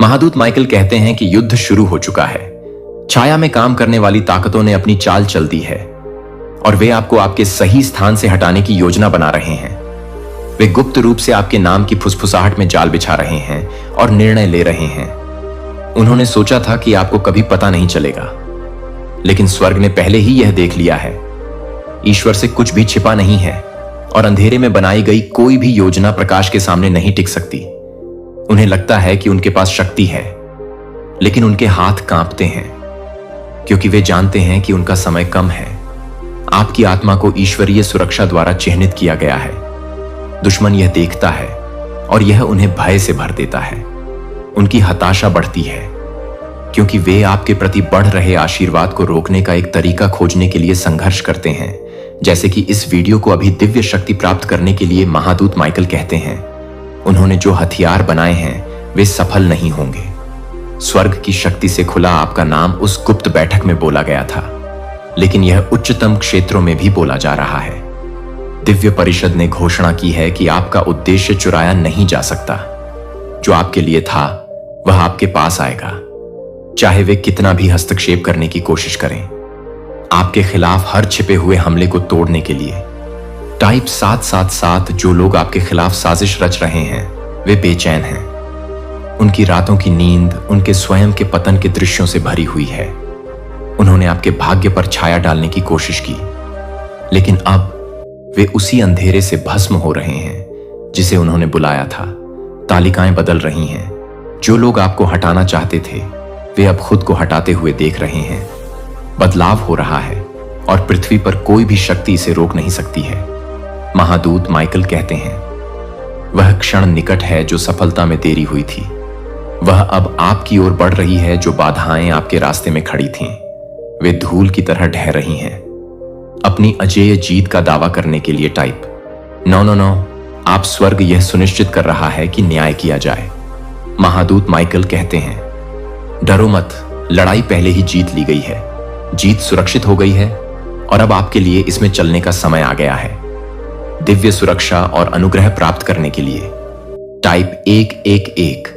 महादूत Michael कहते हैं कि युद्ध शुरू हो चुका है। छाया में काम करने वाली ताकतों ने अपनी चाल चल दी है और वे आपको आपके सही स्थान से हटाने की योजना बना रहे हैं। वे गुप्त रूप से आपके नाम की फुसफुसाहट में जाल बिछा रहे हैं और निर्णय ले रहे हैं। उन्होंने सोचा था कि आपको कभी पता नहीं चलेगा, लेकिन स्वर्ग ने पहले ही यह देख लिया है। ईश्वर से कुछ भी छिपा नहीं है और अंधेरे में बनाई गई कोई भी योजना प्रकाश के सामने नहीं टिक सकती। उन्हें लगता है कि उनके पास शक्ति है, लेकिन उनके हाथ कांपते हैं क्योंकि वे जानते हैं कि उनका समय कम है। आपकी आत्मा को ईश्वरीय सुरक्षा द्वारा चिह्नित किया गया है। दुश्मन यह देखता है और यह उन्हें भय से भर देता है। उनकी हताशा बढ़ती है क्योंकि वे आपके प्रति बढ़ रहे आशीर्वाद को रोकने का एक तरीका खोजने के लिए संघर्ष करते हैं। जैसे कि इस वीडियो को अभी दिव्य शक्ति प्राप्त करने के लिए महादूत माइकल कहते हैं, उन्होंने जो हथियार बनाए हैं वे सफल नहीं होंगे। स्वर्ग की शक्ति से खुला आपका नाम उस गुप्त बैठक में बोला गया था, लेकिन यह उच्चतम क्षेत्रों में भी बोला जा रहा है। दिव्य परिषद ने घोषणा की है कि आपका उद्देश्य चुराया नहीं जा सकता। जो आपके लिए था वह आपके पास आएगा, चाहे वे कितना भी हस्तक्षेप करने की कोशिश करें। आपके खिलाफ हर छिपे हुए हमले को तोड़ने के लिए टाइप 777 जो लोग आपके खिलाफ साजिश रच रहे हैं वे बेचैन हैं। उनकी रातों की नींद उनके स्वयं के पतन के दृश्यों से भरी हुई है। उन्होंने आपके भाग्य पर छाया डालने की कोशिश की, लेकिन अब वे उसी अंधेरे से भस्म हो रहे हैं जिसे उन्होंने बुलाया था। तालिकाएं बदल रही हैं। जो लोग आपको हटाना चाहते थे वे अब खुद को हटाते हुए देख रहे हैं। बदलाव हो रहा है और पृथ्वी पर कोई भी शक्ति इसे रोक नहीं सकती है। महादूत माइकल कहते हैं, वह क्षण निकट है जो सफलता में देरी हुई थी। वह अब आपकी ओर बढ़ रही है। जो बाधाएं आपके रास्ते में खड़ी थीं वे धूल की तरह ढह रही हैं। अपनी अजेय जीत का दावा करने के लिए टाइप 999 आप स्वर्ग यह सुनिश्चित कर रहा है कि न्याय किया जाए। महादूत माइकल कहते हैं, डरो मत, लड़ाई पहले ही जीत ली गई है। जीत सुरक्षित हो गई है और अब आपके लिए इसमें चलने का समय आ गया है। दिव्य सुरक्षा और अनुग्रह प्राप्त करने के लिए टाइप 111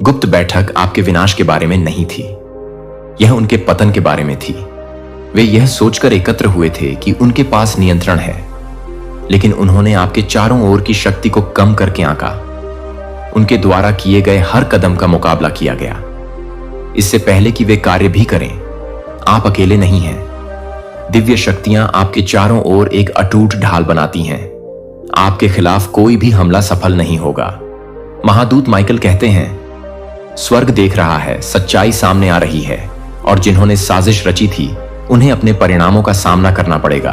गुप्त बैठक आपके विनाश के बारे में नहीं थी, यह उनके पतन के बारे में थी। वे यह सोचकर एकत्र हुए थे कि उनके पास नियंत्रण है, लेकिन उन्होंने आपके चारों ओर की शक्ति को कम करके आंका। उनके द्वारा किए गए हर कदम का मुकाबला किया गया। इससे पहले कि वे कार्य भी करें, आप अकेले नहीं हैं। दिव्य शक्तियां आपके चारों ओर एक अटूट ढाल बनाती हैं। आपके खिलाफ कोई भी हमला सफल नहीं होगा। महादूत माइकल कहते हैं, स्वर्ग देख रहा है, सच्चाई सामने आ रही है और जिन्होंने साजिश रची थी उन्हें अपने परिणामों का सामना करना पड़ेगा।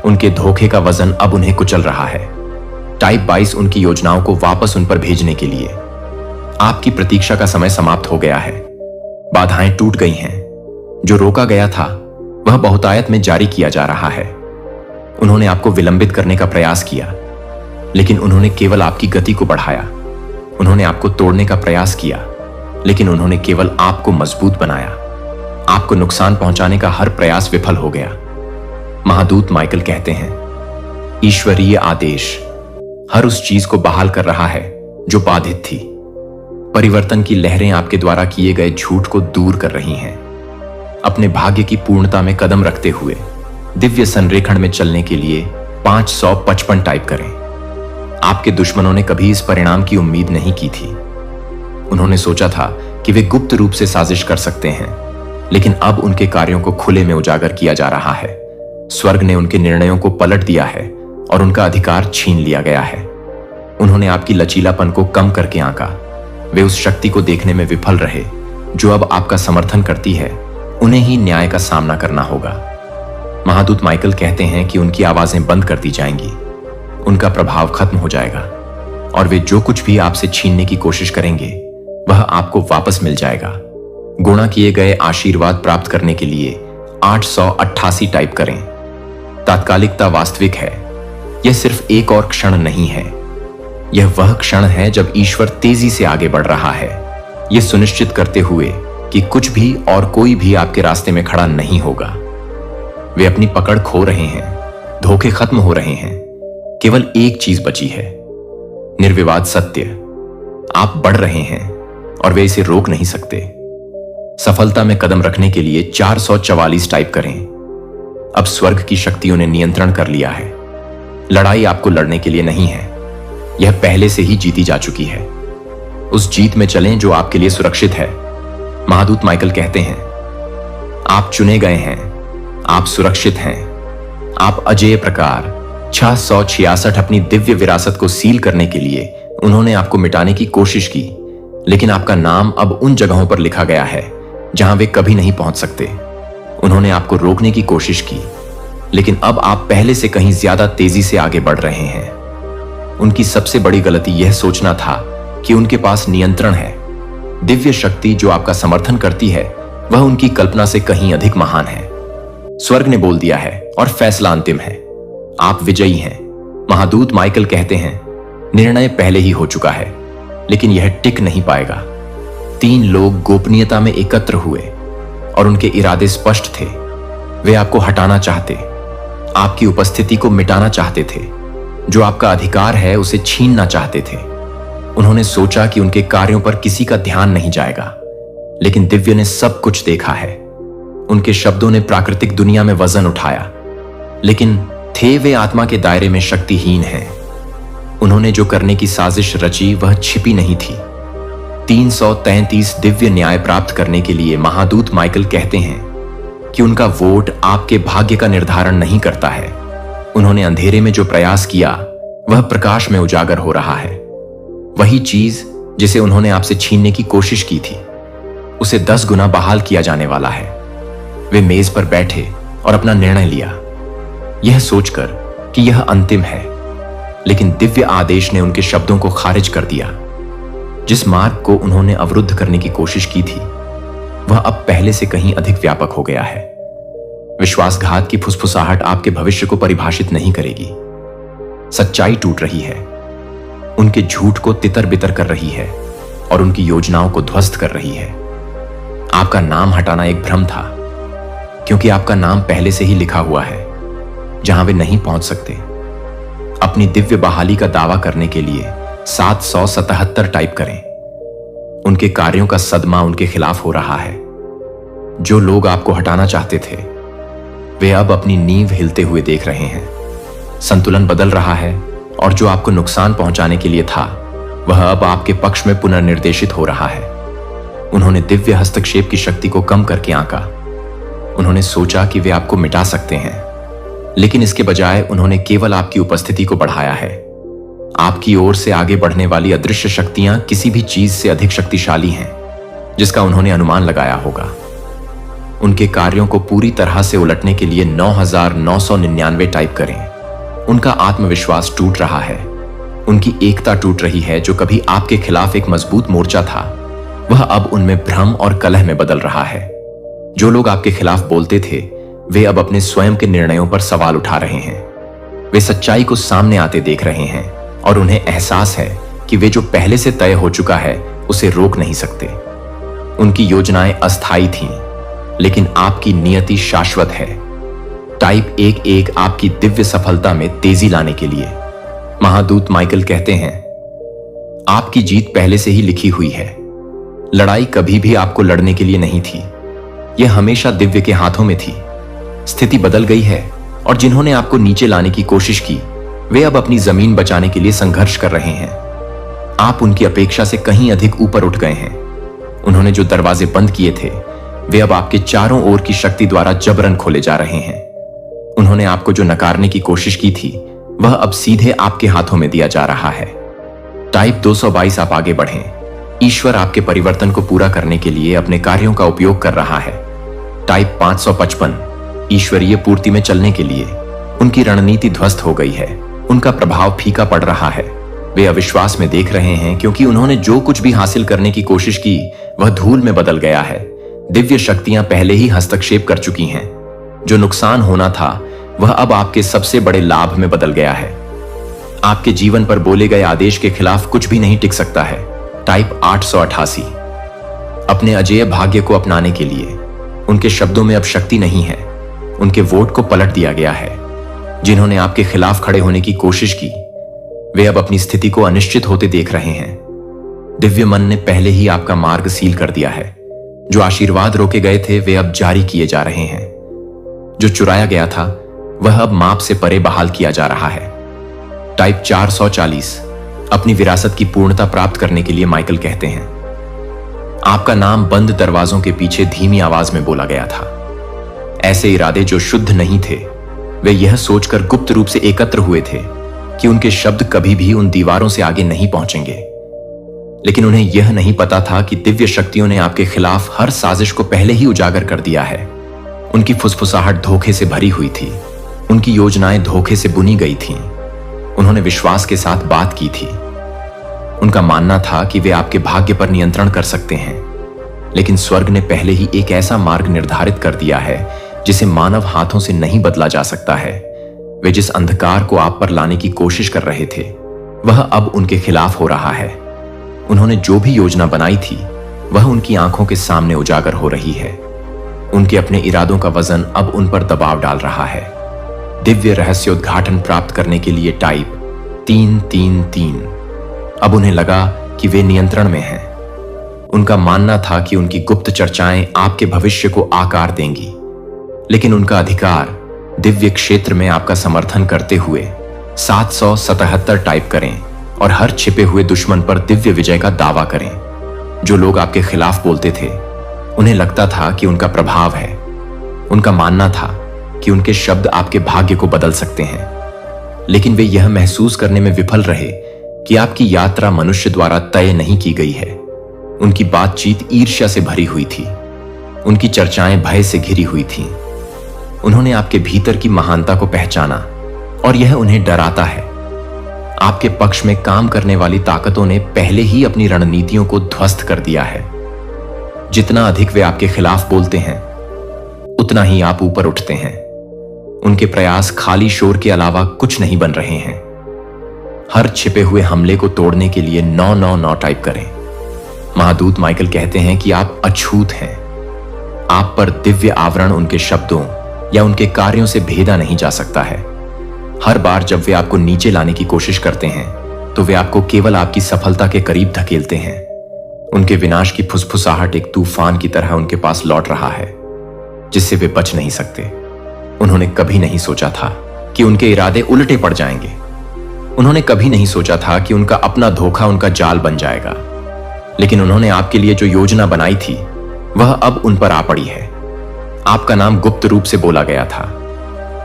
उनके धोखे का वजन अब उन्हें कुचल रहा है। टाइप 22 उनकी योजनाओं को वापस उन पर भेजने के लिए। आपकी प्रतीक्षा का समय समाप्त हो गया है। बाधाएं टूट गई हैं। जो रोका गया था वह बहुतायत में जारी किया जा रहा है। उन्होंने आपको विलंबित करने का प्रयास किया, लेकिन उन्होंने केवल आपकी गति को बढ़ाया। उन्होंने आपको तोड़ने का प्रयास किया, लेकिन उन्होंने केवल आपको मजबूत बनाया। आपको नुकसान पहुंचाने का हर प्रयास विफल हो गया। महादूत माइकल कहते हैं, ईश्वरीय आदेश हर उस चीज को बहाल कर रहा है जो बाधित थी। परिवर्तन की लहरें आपके द्वारा किए गए झूठ को दूर कर रही हैं। अपने भाग्य की पूर्णता में कदम रखते हुए दिव्य संरेखण में चलने के लिए 555 टाइप करें। आपके दुश्मनों ने कभी इस परिणाम की उम्मीद नहीं की थी। उन्होंने सोचा था कि वे गुप्त रूप से साजिश कर सकते हैं, लेकिन अब उनके कार्यों को खुले में उजागर किया जा रहा है। स्वर्ग ने उनके निर्णयों को पलट दिया है और उनका अधिकार छीन लिया गया है। उन्होंने आपकी लचीलापन को कम करके आंका। वे उस शक्ति को देखने में विफल रहे जो अब आपका समर्थन करती है। उन्हें ही न्याय का सामना करना होगा। महादूत माइकल कहते हैं कि उनकी आवाजें बंद कर दी जाएंगी। उनका प्रभाव खत्म हो जाएगा और वे जो कुछ भी आपसे छीनने की कोशिश करेंगे वह आपको वापस मिल जाएगा। गुणा किए गए आशीर्वाद प्राप्त करने के लिए 888 टाइप करें। तात्कालिकता वास्तविक है। यह सिर्फ एक और क्षण नहीं है। यह वह क्षण है जब ईश्वर तेजी से आगे बढ़ रहा है, यह सुनिश्चित करते हुए कि कुछ भी और कोई भी आपके रास्ते में खड़ा नहीं होगा। वे अपनी पकड़ खो रहे हैं। धोखे खत्म हो रहे हैं। केवल एक चीज बची है, निर्विवाद सत्य। आप बढ़ रहे हैं और वे इसे रोक नहीं सकते। सफलता में कदम रखने के लिए 444 टाइप करें। अब स्वर्ग की शक्तियों ने नियंत्रण कर लिया है। लड़ाई आपको लड़ने के लिए नहीं है, यह पहले से ही जीती जा चुकी है। उस जीत में चलें जो आपके लिए सुरक्षित है। महादूत माइकल कहते हैं, आप चुने गए हैं, आप सुरक्षित हैं, आप अजेय प्रकार 666 अपनी दिव्य विरासत को सील करने के लिए उन्होंने आपको मिटाने की कोशिश की, लेकिन आपका नाम अब उन जगहों पर लिखा गया है जहां वे कभी नहीं पहुंच सकते। उन्होंने आपको रोकने की कोशिश की, लेकिन अब आप पहले से कहीं ज्यादा तेजी से आगे बढ़ रहे हैं। उनकी सबसे बड़ी गलती यह सोचना था कि उनके पास नियंत्रण है। दिव्य शक्ति जो आपका समर्थन करती है वह उनकी कल्पना से कहीं अधिक महान है। स्वर्ग ने बोल दिया है और फैसला अंतिम है। आप विजयी हैं। महादूत माइकल कहते हैं, निर्णय पहले ही हो चुका है, लेकिन यह टिक नहीं पाएगा। 3 लोग गोपनीयता में एकत्र हुए और उनके इरादे स्पष्ट थे। वे आपको हटाना चाहते, आपकी उपस्थिति को मिटाना चाहते थे, जो आपका अधिकार है उसे छीनना चाहते थे। उन्होंने सोचा कि उनके कार्यों पर किसी का ध्यान नहीं जाएगा, लेकिन दिव्य ने सब कुछ देखा है। उनके शब्दों ने प्राकृतिक दुनिया में वजन उठाया, लेकिन थे वे आत्मा के दायरे में शक्तिहीन हैं। उन्होंने जो करने की साजिश रची वह छिपी नहीं थी। 333 दिव्य न्याय प्राप्त करने के लिए महादूत माइकल कहते हैं कि उनका वोट आपके भाग्य का निर्धारण नहीं करता है। उन्होंने अंधेरे में जो प्रयास किया वह प्रकाश में उजागर हो रहा है। वही चीज जिसे उन्होंने आपसे छीनने की कोशिश की थी, उसे 10 गुना बहाल किया जाने वाला है। वे मेज पर बैठे और अपना निर्णय लिया, यह सोचकर कि यह अंतिम है, लेकिन दिव्य आदेश ने उनके शब्दों को खारिज कर दिया। जिस मार्ग को उन्होंने अवरुद्ध करने की कोशिश की थी वह अब पहले से कहीं अधिक व्यापक हो गया है। विश्वासघात की फुसफुसाहट आपके भविष्य को परिभाषित नहीं करेगी। सच्चाई टूट रही है, उनके झूठ को तितर बितर कर रही है और उनकी योजनाओं को ध्वस्त कर रही है। आपका नाम हटाना एक भ्रम था, क्योंकि आपका नाम पहले से ही लिखा हुआ है जहां वे नहीं पहुंच सकते। अपनी दिव्य बहाली का दावा करने के लिए 777 टाइप करें। उनके कार्यों का सदमा उनके खिलाफ हो रहा है। जो लोग आपको हटाना चाहते थे वे अब अपनी नींव हिलते हुए देख रहे हैं। संतुलन बदल रहा है और जो आपको नुकसान पहुंचाने के लिए था वह अब आपके पक्ष में पुनर्निर्देशित हो रहा है। उन्होंने दिव्य हस्तक्षेप की शक्ति को कम करके आंका। उन्होंने सोचा कि वे आपको मिटा सकते हैं, लेकिन इसके बजाय उन्होंने केवल आपकी उपस्थिति को बढ़ाया है। आपकी ओर से आगे बढ़ने वाली अदृश्य शक्तियां किसी भी चीज से अधिक शक्तिशाली हैं जिसका उन्होंने अनुमान लगाया होगा। उनके कार्यों को पूरी तरह से उलटने के लिए 9999 टाइप करें। उनका आत्मविश्वास टूट रहा है, उनकी एकता टूट रही है। जो कभी आपके खिलाफ एक मजबूत मोर्चा था वह अब उनमें भ्रम और कलह में बदल रहा है। जो लोग आपके खिलाफ बोलते थे वे अब अपने स्वयं के निर्णयों पर सवाल उठा रहे हैं। वे सच्चाई को सामने आते देख रहे हैं और उन्हें एहसास है कि वे जो पहले से तय हो चुका है उसे रोक नहीं सकते। उनकी योजनाएं अस्थायी थीं, लेकिन आपकी नियति शाश्वत है। टाइप 11 आपकी दिव्य सफलता में तेजी लाने के लिए। महादूत माइकल कहते हैं, आपकी जीत पहले से ही लिखी हुई है। लड़ाई कभी भी आपको लड़ने के लिए नहीं थी, यह हमेशा दिव्य के हाथों में थी। स्थिति बदल गई है और जिन्होंने आपको नीचे लाने की कोशिश की वे अब अपनी जमीन बचाने के लिए संघर्ष कर रहे हैं। आप उनकी अपेक्षा से कहीं अधिक ऊपर उठ गए हैं। उन्होंने जो दरवाजे बंद किए थे वे अब आपके चारों ओर की शक्ति द्वारा जबरन खोले जा रहे हैं। उन्होंने आपको जो नकारने की कोशिश की थी वह अब सीधे आपके हाथों में दिया जा रहा है। टाइप 222 आप आगे बढ़ें। ईश्वर आपके परिवर्तन को पूरा करने के लिए अपने कार्यों का उपयोग कर रहा है। टाइप 555 ईश्वरीय पूर्ति में चलने के लिए। उनकी रणनीति ध्वस्त हो गई है, उनका प्रभाव फीका पड़ रहा है। वे अविश्वास में देख रहे हैं क्योंकि उन्होंने जो कुछ भी हासिल करने की कोशिश की वह धूल में बदल गया है। दिव्य शक्तियां पहले ही हस्तक्षेप कर चुकी हैं। जो नुकसान होना था वह अब आपके सबसे बड़े लाभ में बदल गया है। आपके जीवन पर बोले गए आदेश के खिलाफ कुछ भी नहीं टिक सकता है। टाइप 888 अपने अजेय भाग्य को अपनाने के लिए। उनके शब्दों में अब शक्ति नहीं है, उनके वोट को पलट दिया गया है। जिन्होंने आपके खिलाफ खड़े होने की कोशिश की वे अब अपनी स्थिति को अनिश्चित होते देख रहे हैं। दिव्य मन ने पहले ही आपका मार्ग सील कर दिया है। जो आशीर्वाद रोके गए थे वे अब जारी किए जा रहे हैं। जो चुराया गया था वह अब माप से परे बहाल किया जा रहा है। टाइप 440 अपनी विरासत की पूर्णता प्राप्त करने के लिए माइकल कहते हैं, आपका नाम बंद दरवाजों के पीछे धीमी आवाज में बोला गया था। ऐसे इरादे जो शुद्ध नहीं थे वे यह सोचकर गुप्त रूप से एकत्र हुए थे कि उनके शब्द कभी भी उन दीवारों से आगे नहीं पहुंचेंगे। लेकिन उन्हें यह नहीं पता था कि दिव्य शक्तियों ने आपके खिलाफ हर साजिश को पहले ही उजागर कर दिया है। उनकी फुसफुसाहट धोखे से भरी हुई थी। उनकी योजनाएं धोखे से बुनी गई थीं। उन्होंने विश्वास के साथ बात की थी। उनका मानना था कि वे आपके भाग्य पर नियंत्रण कर सकते हैं, लेकिन स्वर्ग ने पहले ही एक ऐसा मार्ग निर्धारित कर दिया है जिसे मानव हाथों से नहीं बदला जा सकता है। वे जिस अंधकार को आप पर लाने की कोशिश कर रहे थे वह अब उनके खिलाफ हो रहा है। उन्होंने जो भी योजना बनाई थी वह उनकी आंखों के सामने उजागर हो रही है। उनके अपने इरादों का वजन अब उन पर दबाव डाल रहा है। दिव्य रहस्योद्घाटन प्राप्त करने के लिए टाइप 333। अब उन्हें लगा कि वे नियंत्रण में हैं। उनका मानना था कि उनकी गुप्त चर्चाएं आपके भविष्य को आकार देंगी, लेकिन उनका अधिकार दिव्य क्षेत्र में आपका समर्थन करते हुए 777 टाइप करें और हर छिपे हुए दुश्मन पर दिव्य विजय का दावा करें। जो लोग आपके खिलाफ बोलते थे उन्हें लगता था कि उनका प्रभाव है। उनका मानना था कि उनके शब्द आपके भाग्य को बदल सकते हैं, लेकिन वे यह महसूस करने में विफल रहे कि आपकी यात्रा मनुष्य द्वारा तय नहीं की गई है। उनकी बातचीत ईर्ष्या से भरी हुई थी। उनकी चर्चाएं भय से घिरी हुई थीं। उन्होंने आपके भीतर की महानता को पहचाना और यह उन्हें डराता है। आपके पक्ष में काम करने वाली ताकतों ने पहले ही अपनी रणनीतियों को ध्वस्त कर दिया है। जितना अधिक वे आपके खिलाफ बोलते हैं उतना ही आप ऊपर उठते हैं। उनके प्रयास खाली शोर के अलावा कुछ नहीं बन रहे हैं। हर छिपे हुए हमले को तोड़ने के लिए 999 टाइप करें। महादूत माइकल कहते हैं कि आप अछूत हैं। आप पर दिव्य आवरण उनके शब्दों या उनके कार्यों से भेदा नहीं जा सकता है। हर बार जब वे आपको नीचे लाने की कोशिश करते हैं तो वे आपको केवल आपकी सफलता के करीब धकेलते हैं। उनके विनाश की फुसफुसाहट एक तूफान की तरह उनके पास लौट रहा है, जिससे वे बच नहीं सकते। उन्होंने कभी नहीं सोचा था कि उनके इरादे उल्टे पड़ जाएंगे। उन्होंने कभी नहीं सोचा था कि उनका अपना धोखा उनका जाल बन जाएगा। लेकिन उन्होंने आपके लिए जो योजना बनाई थी वह अब उन पर आ पड़ी है। आपका नाम गुप्त रूप से बोला गया था,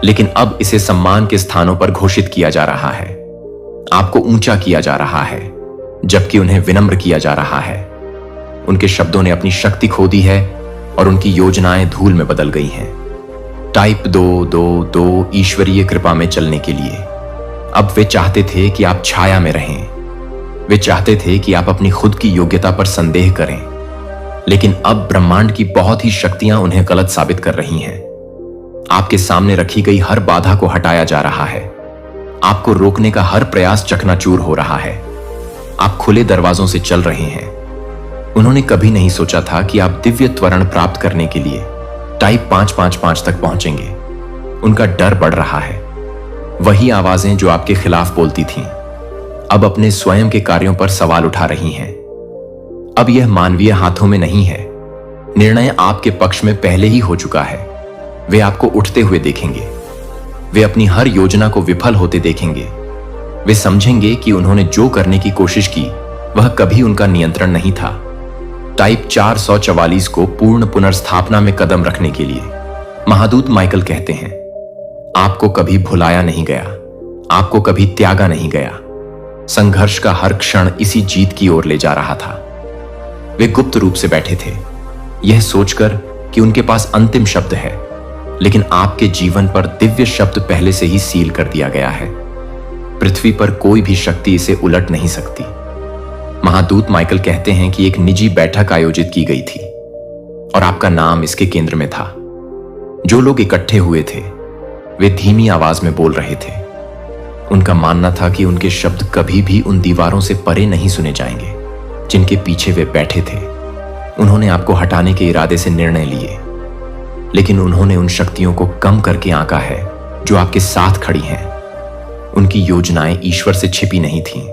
लेकिन अब इसे सम्मान के स्थानों पर घोषित किया जा रहा है। आपको ऊंचा किया जा रहा है, जबकि उन्हें विनम्र किया जा रहा है। उनके शब्दों ने अपनी शक्ति खो दी है और उनकी योजनाएं धूल में बदल गई हैं। टाइप 222 ईश्वरीय कृपा में चलने के लिए अब वे चाहते थे कि आप छाया में रहें। वे चाहते थे कि आप अपनी खुद की योग्यता पर संदेह करें, लेकिन अब ब्रह्मांड की बहुत ही शक्तियां उन्हें गलत साबित कर रही हैं। आपके सामने रखी गई हर बाधा को हटाया जा रहा है। आपको रोकने का हर प्रयास चकनाचूर हो रहा है। आप खुले दरवाजों से चल रहे हैं। उन्होंने कभी नहीं सोचा था कि आप दिव्य त्वरण प्राप्त करने के लिए टाइप 555 तक पहुंचेंगे। उनका डर बढ़ रहा है। वही आवाजें जो आपके खिलाफ बोलती थीं अब अपने स्वयं के कार्यों पर सवाल उठा रही हैं। अब यह मानवीय हाथों में नहीं है। निर्णय आपके पक्ष में पहले ही हो चुका है। वे आपको उठते हुए देखेंगे। वे अपनी हर योजना को विफल होते देखेंगे। वे समझेंगे कि उन्होंने जो करने की कोशिश की वह कभी उनका नियंत्रण नहीं था। टाइप 444 को पूर्ण पुनर्स्थापना में कदम रखने के लिए महादूत माइकल कहते हैं, आपको कभी भुलाया नहीं गया, आपको कभी त्यागा नहीं गया। संघर्ष का हर क्षण इसी जीत की ओर ले जा रहा था। वे गुप्त रूप से बैठे थे, यह सोचकर कि उनके पास अंतिम शब्द है, लेकिन आपके जीवन पर दिव्य शब्द पहले से ही सील कर दिया गया है। पृथ्वी पर कोई भी शक्ति इसे उलट नहीं सकती। महादूत माइकल कहते हैं कि एक निजी बैठक आयोजित की गई थी और आपका नाम इसके केंद्र में था। जो लोग इकट्ठे हुए थे वे धीमी आवाज में बोल रहे थे। उनका मानना था कि उनके शब्द कभी भी उन दीवारों से परे नहीं सुने जाएंगे जिनके पीछे वे बैठे थे। उन्होंने आपको हटाने के इरादे से निर्णय लिए, लेकिन उन्होंने उन शक्तियों को कम करके आंका है जो आपके साथ खड़ी हैं। उनकी योजनाएं ईश्वर से छिपी नहीं थीं।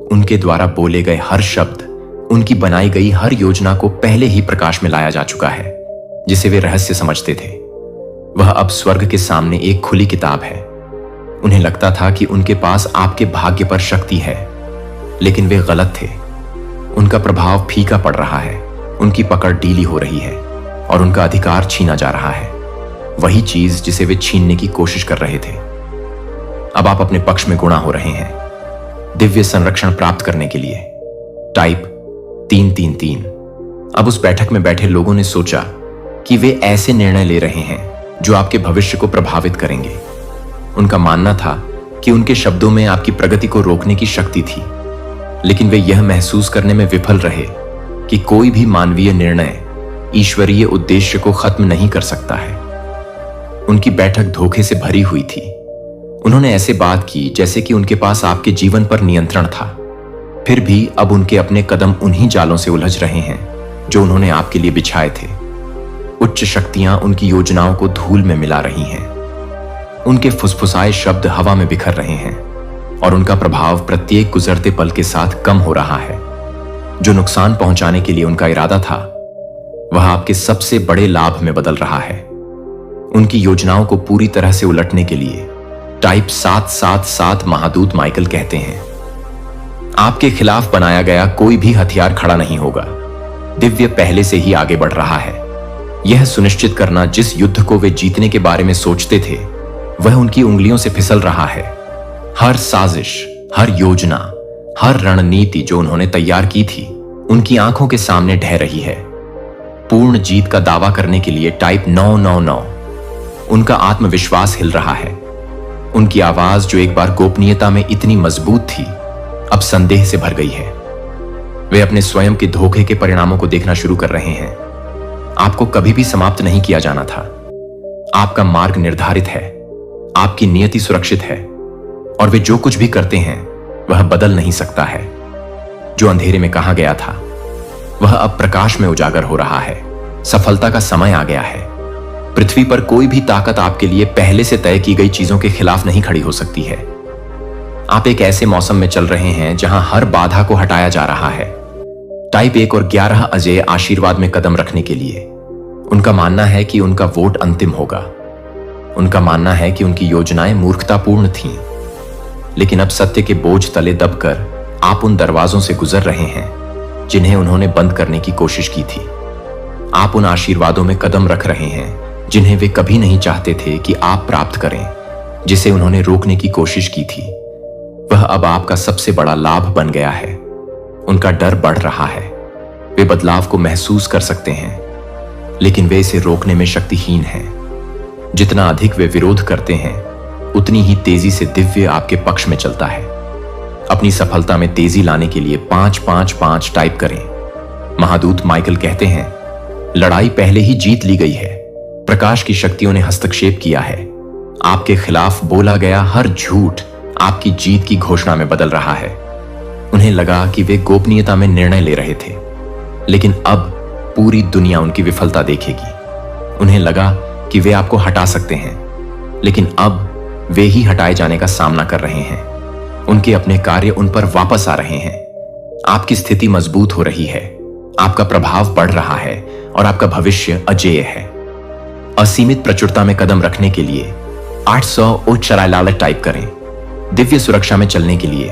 उनके द्वारा बोले गए हर शब्द उनकी बनाई गई हर योजना को पहले ही प्रकाश में लाया जा चुका है, जिसे वे रहस्य समझते थे। वह अब स्वर्ग के सामने एक खुली किताब है। उन्हें लगता था कि उनके पास आपके भाग्य पर शक्ति है, लेकिन वे गलत थे। उनका प्रभाव फीका पड़ रहा है, उनकी पकड़ ढीली हो रही है और उनका अधिकार छीना जा रहा है, वही चीज जिसे वे छीनने की कोशिश कर रहे थे। अब आप अपने पक्ष में गुणा हो रहे हैं, दिव्य संरक्षण प्राप्त करने के लिए। टाइप 333। अब उस बैठक में बैठे लोगों ने सोचा कि वे ऐसे निर्णय ले रहे हैं जो आपके भविष्य को प्रभावित करेंगे। उनका मानना था कि उनके शब्दों में आपकी प्रगति को रोकने की शक्ति थी, लेकिन वे यह महसूस करने में विफल रहे कि कोई भी मानवीय निर्णय ईश्वरीय उद्देश्य को खत्म नहीं कर सकता है। उनकी बैठक धोखे से भरी हुई थी। उन्होंने ऐसे बात की जैसे कि उनके पास आपके जीवन पर नियंत्रण था। फिर भी अब उनके अपने कदम उन्हीं जालों से उलझ रहे हैं जो उन्होंने आपके लिए बिछाए थे। उच्च शक्तियां उनकी योजनाओं को धूल में मिला रही हैं। उनके फुसफुसाए शब्द हवा में बिखर रहे हैं और उनका प्रभाव प्रत्येक गुजरते पल के साथ कम हो रहा है। जो नुकसान पहुंचाने के लिए उनका इरादा था, वह आपके सबसे बड़े लाभ में बदल रहा है। उनकी योजनाओं को पूरी तरह से उलटने के लिए टाइप 777 महादूत माइकल कहते हैं, आपके खिलाफ बनाया गया कोई भी हथियार खड़ा नहीं होगा। दिव्य पहले से ही आगे बढ़ रहा है। यह सुनिश्चित करना जिस युद्ध को वे जीतने के बारे में सोचते थे, वह उनकी उंगलियों से फिसल रहा है। हर साजिश, हर योजना, हर रणनीति जो उन्होंने तैयार की थी, उनकी आंखों के सामने ढह रही है। पूर्ण जीत का दावा करने के लिए टाइप 999। उनका आत्मविश्वास हिल रहा है। उनकी आवाज जो एक बार गोपनीयता में इतनी मजबूत थी, अब संदेह से भर गई है। वे अपने स्वयं के धोखे के परिणामों को देखना शुरू कर रहे हैं। आपको कभी भी समाप्त नहीं किया जाना था। आपका मार्ग निर्धारित है, आपकी नियति सुरक्षित है और वे जो कुछ भी करते हैं वह बदल नहीं सकता है। जो अंधेरे में कहा गया था, वह अब प्रकाश में उजागर हो रहा है। सफलता का समय आ गया है। पृथ्वी पर कोई भी ताकत आपके लिए पहले से तय की गई चीजों के खिलाफ नहीं खड़ी हो सकती है। आप एक ऐसे मौसम में चल रहे हैं जहां हर बाधा को हटाया जा रहा है। टाइप 1 और 11 अजय आशीर्वाद में कदम रखने के लिए। उनका मानना है कि उनका वोट अंतिम होगा। उनका मानना है कि उनकी योजनाएं मूर्खतापूर्ण थीं, लेकिन अब सत्य के बोझ तले दबकर आप उन दरवाजों से गुजर रहे हैं जिन्हें उन्होंने बंद करने की कोशिश की थी। आप उन आशीर्वादों में कदम रख रहे हैं जिन्हें वे कभी नहीं चाहते थे कि आप प्राप्त करें, जिसे उन्होंने रोकने की कोशिश की थी। वह अब आपका सबसे बड़ा लाभ बन गया है। उनका डर बढ़ रहा है। वे बदलाव को महसूस कर सकते हैं, लेकिन वे इसे रोकने में शक्तिहीन हैं। जितना अधिक वे विरोध करते हैं, उतनी ही तेजी से दिव्य आपके पक्ष में चलता है। अपनी सफलता में तेजी लाने के लिए 555 टाइप करें। महादूत माइकल कहते हैं, लड़ाई पहले ही जीत ली गई है। प्रकाश की शक्तियों ने हस्तक्षेप किया है। आपके खिलाफ बोला गया हर झूठ आपकी जीत की घोषणा में बदल रहा है। उन्हें लगा कि वे गोपनीयता में निर्णय ले रहे थे, लेकिन अब पूरी दुनिया उनकी विफलता देखेगी। उन्हें लगा कि वे आपको हटा सकते हैं, लेकिन अब वे ही हटाए जाने का सामना कर रहे हैं। उनके अपने कार्य उन पर वापस आ रहे हैं। आपकी स्थिति मजबूत हो रही है, आपका प्रभाव बढ़ रहा है और आपका भविष्य अजेय है। असीमित प्रचुरता में कदम रखने के लिए 800 उच्च लालच टाइप करें। दिव्य सुरक्षा में चलने के लिए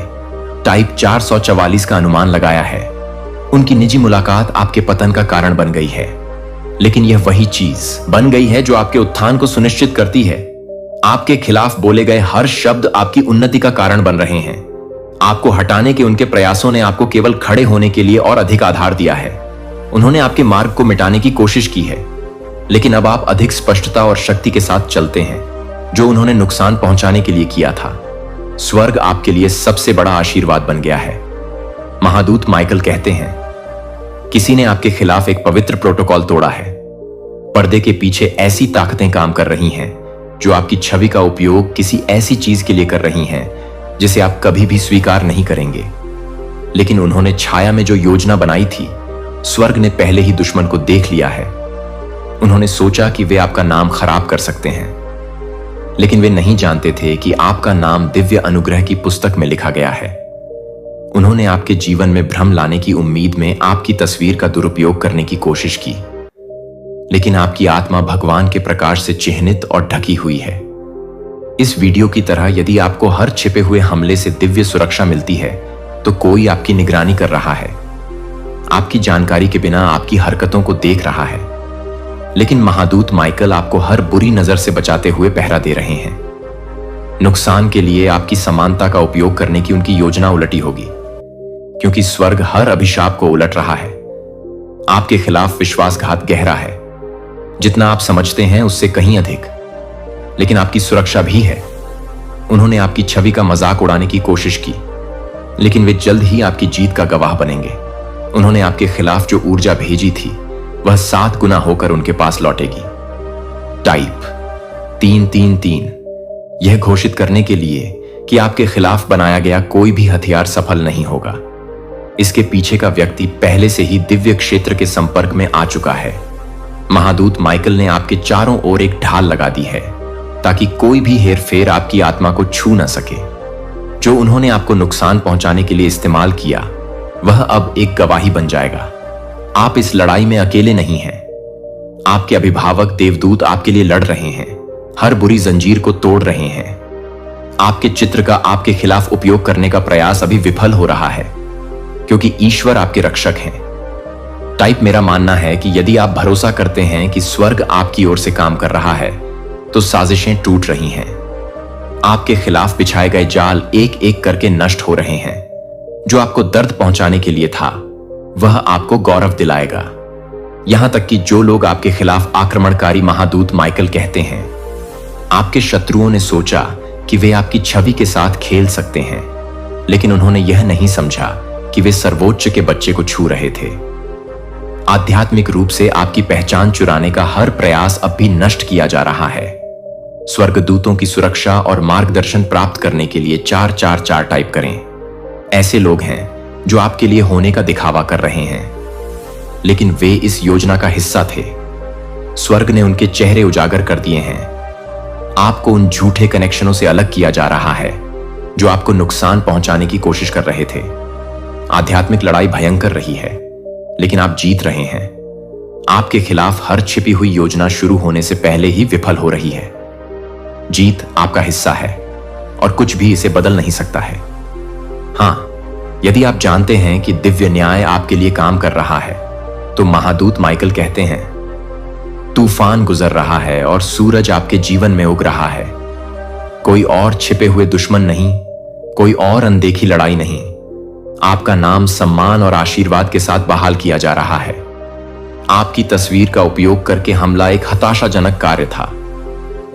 टाइप 444 का अनुमान लगाया है। उनकी निजी मुलाकात आपके पतन का कारण बन गई है, लेकिन यह वही चीज बन गई है जो आपके उत्थान को सुनिश्चित करती है। आपके खिलाफ बोले गए हर शब्द आपकी उन्नति का कारण बन रहे हैं। आपको हटाने के उनके प्रयासों ने आपको केवल खड़े होने के लिए और अधिक आधार दिया है। उन्होंने आपके मार्ग को मिटाने की कोशिश की है, लेकिन अब आप अधिक स्पष्टता और शक्ति के साथ चलते हैं, जो उन्होंने नुकसान पहुंचाने के लिए किया था। स्वर्ग आपके लिए सबसे बड़ा आशीर्वाद बन गया है। महादूत माइकल कहते हैं, किसी ने आपके खिलाफ एक पवित्र प्रोटोकॉल तोड़ा है। पर्दे के पीछे ऐसी ताकतें काम कर रही हैं जो आपकी छवि का उपयोग किसी ऐसी चीज के लिए कर रही हैं जिसे आप कभी भी स्वीकार नहीं करेंगे। लेकिन उन्होंने छाया में जो योजना बनाई थी, स्वर्ग ने पहले ही दुश्मन को देख लिया है। उन्होंने सोचा कि वे आपका नाम खराब कर सकते हैं, लेकिन वे नहीं जानते थे कि आपका नाम दिव्य अनुग्रह की पुस्तक में लिखा गया है। उन्होंने आपके जीवन में भ्रम लाने की उम्मीद में आपकी तस्वीर का दुरुपयोग करने की कोशिश की, लेकिन आपकी आत्मा भगवान के प्रकाश से चिह्नित और ढकी हुई है। इस वीडियो की तरह यदि आपको हर छिपे हुए हमले से दिव्य सुरक्षा मिलती है, तो कोई आपकी निगरानी कर रहा है, आपकी जानकारी के बिना आपकी हरकतों को देख रहा है। लेकिन महादूत माइकल आपको हर बुरी नजर से बचाते हुए पहरा दे रहे हैं। नुकसान के लिए आपकी समानता का उपयोग करने की उनकी योजना उलटी होगी, क्योंकि स्वर्ग हर अभिशाप को उलट रहा है। आपके खिलाफ विश्वासघात गहरा है, जितना आप समझते हैं उससे कहीं अधिक। लेकिन आपकी सुरक्षा भी है। उन्होंने आपकी छवि का मजाक उड़ाने की कोशिश की, लेकिन वे जल्द ही आपकी जीत का गवाह बनेंगे। उन्होंने आपके खिलाफ जो ऊर्जा भेजी थी, वह 7 गुना होकर उनके पास लौटेगी। टाइप 333 यह घोषित करने के लिए कि आपके खिलाफ बनाया गया कोई भी हथियार सफल नहीं होगा। इसके पीछे का व्यक्ति पहले से ही दिव्य क्षेत्र के संपर्क में आ चुका है। महादूत माइकल ने आपके चारों ओर एक ढाल लगा दी है, ताकि कोई भी हेरफेर आपकी आत्मा को छू न सके। जो उन्होंने आपको नुकसान पहुंचाने के लिए इस्तेमाल किया, वह अब एक गवाही बन जाएगा। आप इस लड़ाई में अकेले नहीं हैं। आपके अभिभावक देवदूत आपके लिए लड़ रहे हैं, हर बुरी जंजीर को तोड़ रहे हैं। आपके चित्र का आपके खिलाफ उपयोग करने का प्रयास अभी विफल हो रहा है, क्योंकि ईश्वर आपके रक्षक हैं। टाइप मेरा मानना है कि यदि आप भरोसा करते हैं कि स्वर्ग आपकी ओर से काम कर रहा है, तो साजिशें टूट रही हैं। आपके खिलाफ बिछाए गए जाल एक एक करके नष्ट हो रहे हैं। जो आपको दर्द पहुंचाने के लिए था, वह आपको गौरव दिलाएगा। यहां तक कि जो लोग आपके खिलाफ आक्रमणकारी महादूत माइकल कहते हैं, आपके शत्रुओं ने सोचा कि वे आपकी छवि के साथ खेल सकते हैं, लेकिन उन्होंने यह नहीं समझा कि वे सर्वोच्च के बच्चे को छू रहे थे। आध्यात्मिक रूप से आपकी पहचान चुराने का हर प्रयास अब भी नष्ट किया जा रहा है। स्वर्गदूतों की सुरक्षा और मार्गदर्शन प्राप्त करने के लिए 444 टाइप करें। ऐसे लोग हैं जो आपके लिए होने का दिखावा कर रहे हैं, लेकिन वे इस योजना का हिस्सा थे। स्वर्ग ने उनके चेहरे उजागर कर दिए हैं। आपको उन झूठे कनेक्शनों से अलग किया जा रहा है जो आपको नुकसान पहुंचाने की कोशिश कर रहे थे। आध्यात्मिक लड़ाई भयंकर रही है, लेकिन आप जीत रहे हैं। आपके खिलाफ हर छिपी हुई योजना शुरू होने से पहले ही विफल हो रही है। जीत आपका हिस्सा है और कुछ भी इसे बदल नहीं सकता है। हां, यदि आप जानते हैं कि दिव्य न्याय आपके लिए काम कर रहा है, तो महादूत माइकल कहते हैं, तूफान गुजर रहा है और सूरज आपके जीवन में उग रहा है। कोई और छिपे हुए दुश्मन नहीं, कोई और अनदेखी लड़ाई नहीं। आपका नाम सम्मान और आशीर्वाद के साथ बहाल किया जा रहा है। आपकी तस्वीर का उपयोग करके हमला एक हताशाजनक कार्य था,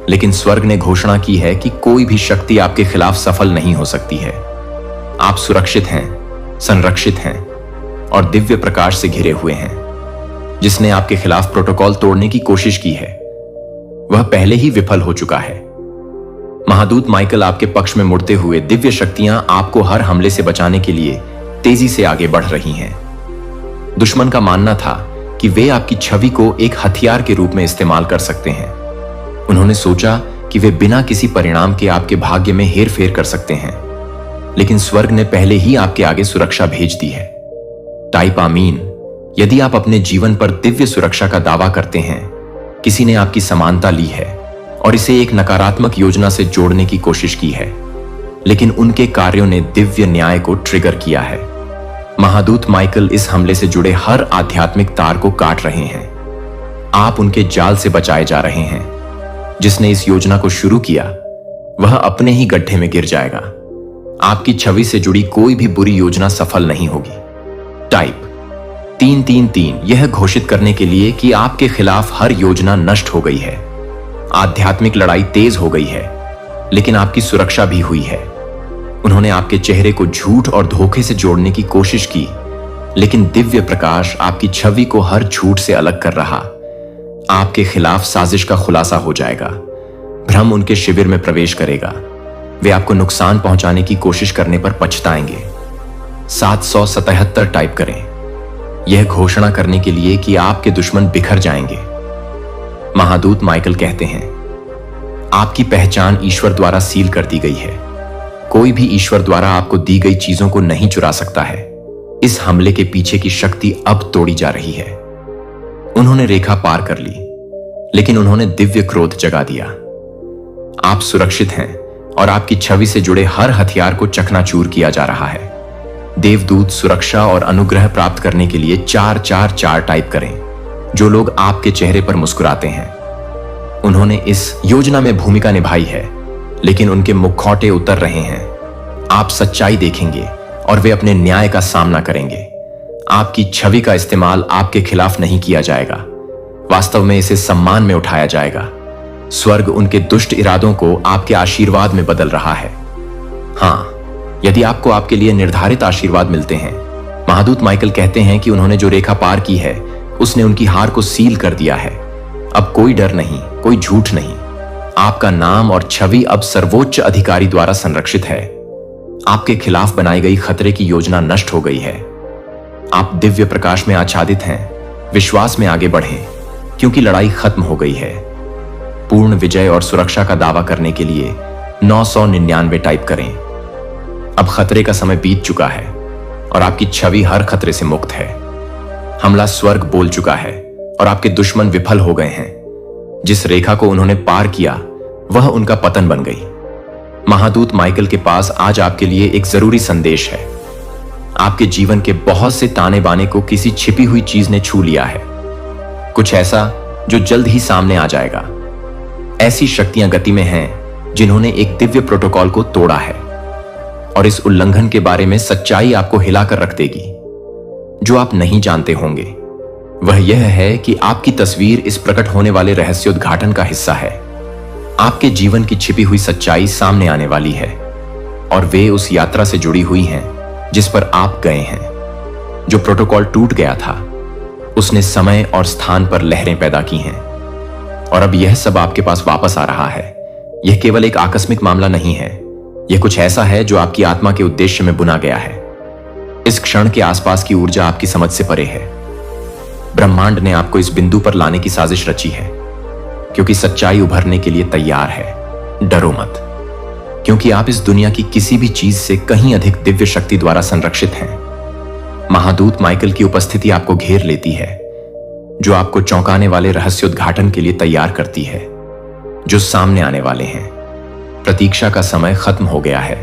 लेकिन स्वर्ग ने घोषणा की है कि कोई भी शक्ति आपके खिलाफ सफल नहीं हो सकती है। आप सुरक्षित हैं, संरक्षित हैं और दिव्य प्रकाश से घिरे हुए हैं। जिसने आपके खिलाफ प्रोटोकॉल तोड़ने की कोशिश की है, वह पहले ही विफल हो चुका है। महादूत माइकल आपके पक्ष में मुड़ते हुए दिव्य शक्तियां आपको हर हमले से बचाने के लिए तेजी से आगे बढ़ रही हैं। दुश्मन का मानना था कि वे आपकी छवि को एक हथियार के रूप में इस्तेमाल कर सकते हैं। उन्होंने सोचा कि वे बिना किसी परिणाम के आपके भाग्य में हेरफेर कर सकते हैं, लेकिन स्वर्ग ने पहले ही आपके आगे सुरक्षा भेज दी है। टाइप आमीन। यदि आप अपने जीवन पर दिव्य सुरक्षा का दावा करते हैं, किसी ने आपकी समानता ली है और इसे एक नकारात्मक योजना से जोड़ने की कोशिश की है, लेकिन उनके कार्यों ने दिव्य न्याय को ट्रिगर किया है। महादूत माइकल इस हमले से जुड़े हर आध्यात्मिक तार को काट रहे हैं। आप उनके जाल से बचाए जा रहे हैं। जिसने इस योजना को शुरू किया, वह अपने ही गड्ढे में गिर जाएगा। आपकी छवि से जुड़ी कोई भी बुरी योजना सफल नहीं होगी। टाइप 333 यह घोषित करने के लिए कि आपके खिलाफ हर योजना नष्ट हो गई है। आध्यात्मिक लड़ाई तेज हो गई है, लेकिन आपकी सुरक्षा भी हुई है। उन्होंने आपके चेहरे को झूठ और धोखे से जोड़ने की कोशिश की, लेकिन दिव्य प्रकाश आपकी छवि को हर झूठ से अलग कर रहा। आपके खिलाफ साजिश का खुलासा हो जाएगा। भ्रम उनके शिविर में प्रवेश करेगा। वे आपको नुकसान पहुंचाने की कोशिश करने पर पछताएंगे। 777 टाइप करें, यह घोषणा करने के लिए कि आपके दुश्मन बिखर जाएंगे। महादूत माइकल कहते हैं, आपकी पहचान ईश्वर द्वारा सील कर दी गई है। कोई भी ईश्वर द्वारा आपको दी गई चीजों को नहीं चुरा सकता है। इस हमले के पीछे की शक्ति अब तोड़ी जा रही है। उन्होंने रेखा पार कर ली, लेकिन उन्होंने दिव्य क्रोध जगा दिया। आप सुरक्षित हैं और आपकी छवि से जुड़े हर हथियार को चकनाचूर किया जा रहा है। देवदूत सुरक्षा और अनुग्रह प्राप्त करने के लिए 444 टाइप करें। जो लोग आपके चेहरे पर मुस्कुराते हैं, उन्होंने इस योजना में भूमिका निभाई है, लेकिन उनके मुखौटे उतर रहे हैं। आप सच्चाई देखेंगे और वे अपने न्याय का सामना करेंगे। आपकी छवि का इस्तेमाल आपके खिलाफ नहीं किया जाएगा, वास्तव में इसे सम्मान में उठाया जाएगा। स्वर्ग उनके दुष्ट इरादों को आपके आशीर्वाद में बदल रहा है। हाँ, यदि आपको आपके लिए निर्धारित आशीर्वाद मिलते हैं, महादूत माइकल कहते हैं कि उन्होंने जो रेखा पार की है उसने उनकी हार को सील कर दिया है। अब कोई डर नहीं, कोई झूठ नहीं। आपका नाम और छवि अब सर्वोच्च अधिकारी द्वारा संरक्षित है। आपके खिलाफ बनाई गई खतरे की योजना नष्ट हो गई है। आप दिव्य प्रकाश में आच्छादित हैं। विश्वास में आगे बढ़ें, क्योंकि लड़ाई खत्म हो गई है। पूर्ण विजय और सुरक्षा का दावा करने के लिए 999 टाइप करें। अब खतरे का समय बीत चुका है और आपकी छवि हर खतरे से मुक्त है। हमला स्वर्ग बोल चुका है और आपके दुश्मन विफल हो गए हैं। जिस रेखा को उन्होंने पार किया वह उनका पतन बन गई। महादूत माइकल के पास आज आपके लिए एक जरूरी संदेश है। आपके जीवन के बहुत से ताने बाने को किसी छिपी हुई चीज ने छू लिया है, कुछ ऐसा जो जल्द ही सामने आ जाएगा। ऐसी शक्तियां गति में हैं जिन्होंने एक दिव्य प्रोटोकॉल को तोड़ा है, और इस उल्लंघन के बारे में सच्चाई आपको हिलाकर रख देगी। जो आप नहीं जानते होंगे वह यह है कि आपकी तस्वीर इस प्रकट होने वाले रहस्योद्घाटन का हिस्सा है। आपके जीवन की छिपी हुई सच्चाई सामने आने वाली है, और वे उस यात्रा से जुड़ी हुई हैं जिस पर आप गए हैं। जो प्रोटोकॉल टूट गया था उसने समय और स्थान पर लहरें पैदा की हैं, और अब यह सब आपके पास वापस आ रहा है। यह केवल एक आकस्मिक मामला नहीं है, यह कुछ ऐसा है जो आपकी आत्मा के उद्देश्य में बुना गया है। इस क्षण के आसपास की ऊर्जा आपकी समझ से परे है। ब्रह्मांड ने आपको इस बिंदु पर लाने की साजिश रची है, क्योंकि सच्चाई उभरने के लिए तैयार है। डरो मत, क्योंकि आप इस दुनिया की किसी भी चीज से कहीं अधिक दिव्य शक्ति द्वारा संरक्षित हैं। महादूत माइकल की उपस्थिति आपको घेर लेती है, जो आपको चौंकाने वाले रहस्योद्घाटन के लिए तैयार करती है, जो सामने आने वाले हैं। प्रतीक्षा का समय खत्म हो गया है।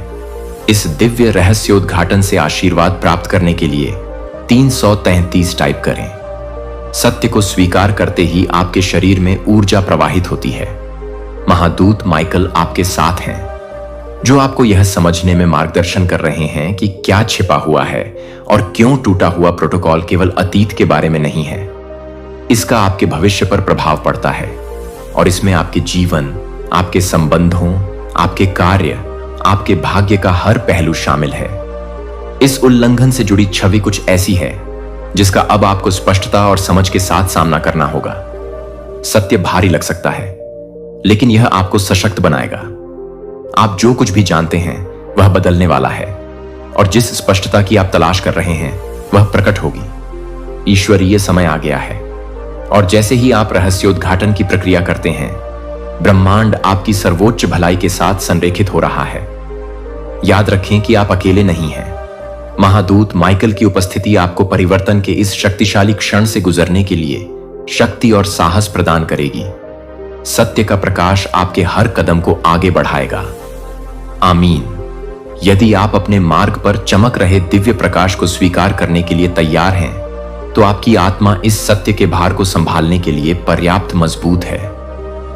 इस दिव्य रहस्योद्घाटन से आशीर्वाद प्राप्त करने के लिए 333 टाइप करें। सत्य को स्वीकार करते ही आपके शरीर में ऊर्जा प्रवाहित होती है। महादूत माइकल आपके साथ हैं, जो आपको यह समझने में मार्गदर्शन कर रहे हैं कि क्या छिपा हुआ है और क्यों टूटा हुआ प्रोटोकॉल केवल अतीत के बारे में नहीं है। इसका आपके भविष्य पर प्रभाव पड़ता है, और इसमें आपके जीवन, आपके संबंधों, आपके कार्य, आपके भाग्य का हर पहलू शामिल है। इस उल्लंघन से जुड़ी छवि कुछ ऐसी है जिसका अब आपको स्पष्टता और समझ के साथ सामना करना होगा। सत्य भारी लग सकता है, लेकिन यह आपको सशक्त बनाएगा। आप जो कुछ भी जानते हैं वह बदलने वाला है, और जिस स्पष्टता की आप तलाश कर रहे हैं वह प्रकट होगी। ईश्वरीय समय आ गया है, और जैसे ही आप रहस्योद्घाटन की प्रक्रिया करते हैं, ब्रह्मांड आपकी सर्वोच्च भलाई के साथ संरेखित हो रहा है। याद रखें कि आप अकेले नहीं हैं। महादूत माइकल की उपस्थिति आपको परिवर्तन के इस शक्तिशाली क्षण से गुजरने के लिए शक्ति और साहस प्रदान करेगी। सत्य का प्रकाश आपके हर कदम को आगे बढ़ाएगा। आमीन। यदि आप अपने मार्ग पर चमक रहे दिव्य प्रकाश को स्वीकार करने के लिए तैयार हैं, तो आपकी आत्मा इस सत्य के भार को संभालने के लिए पर्याप्त मजबूत है।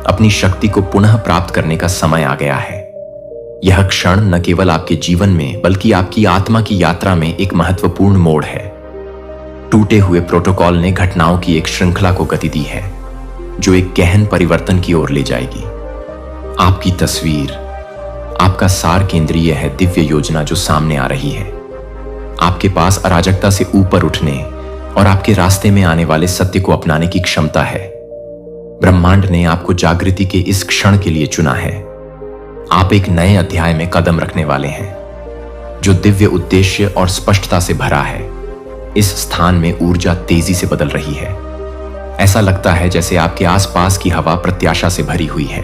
अपनी शक्ति को पुनः प्राप्त करने का समय आ गया है। यह क्षण न केवल आपके जीवन में बल्कि आपकी आत्मा की यात्रा में एक महत्वपूर्ण मोड़ है। टूटे हुए प्रोटोकॉल ने घटनाओं की एक श्रृंखला को गति दी है, जो एक गहन परिवर्तन की ओर ले जाएगी। आपकी तस्वीर, आपका सार केंद्रीय है दिव्य योजना जो सामने आ रही है। आपके पास अराजकता से ऊपर उठने और आपके रास्ते में आने वाले सत्य को अपनाने की क्षमता है। ब्रह्मांड ने आपको जागृति के इस क्षण के लिए चुना है। आप एक नए अध्याय में कदम रखने वाले हैं, जो दिव्य उद्देश्य और स्पष्टता से भरा है। इस स्थान में ऊर्जा तेजी से बदल रही है। ऐसा लगता है जैसे आपके आसपास की हवा प्रत्याशा से भरी हुई है।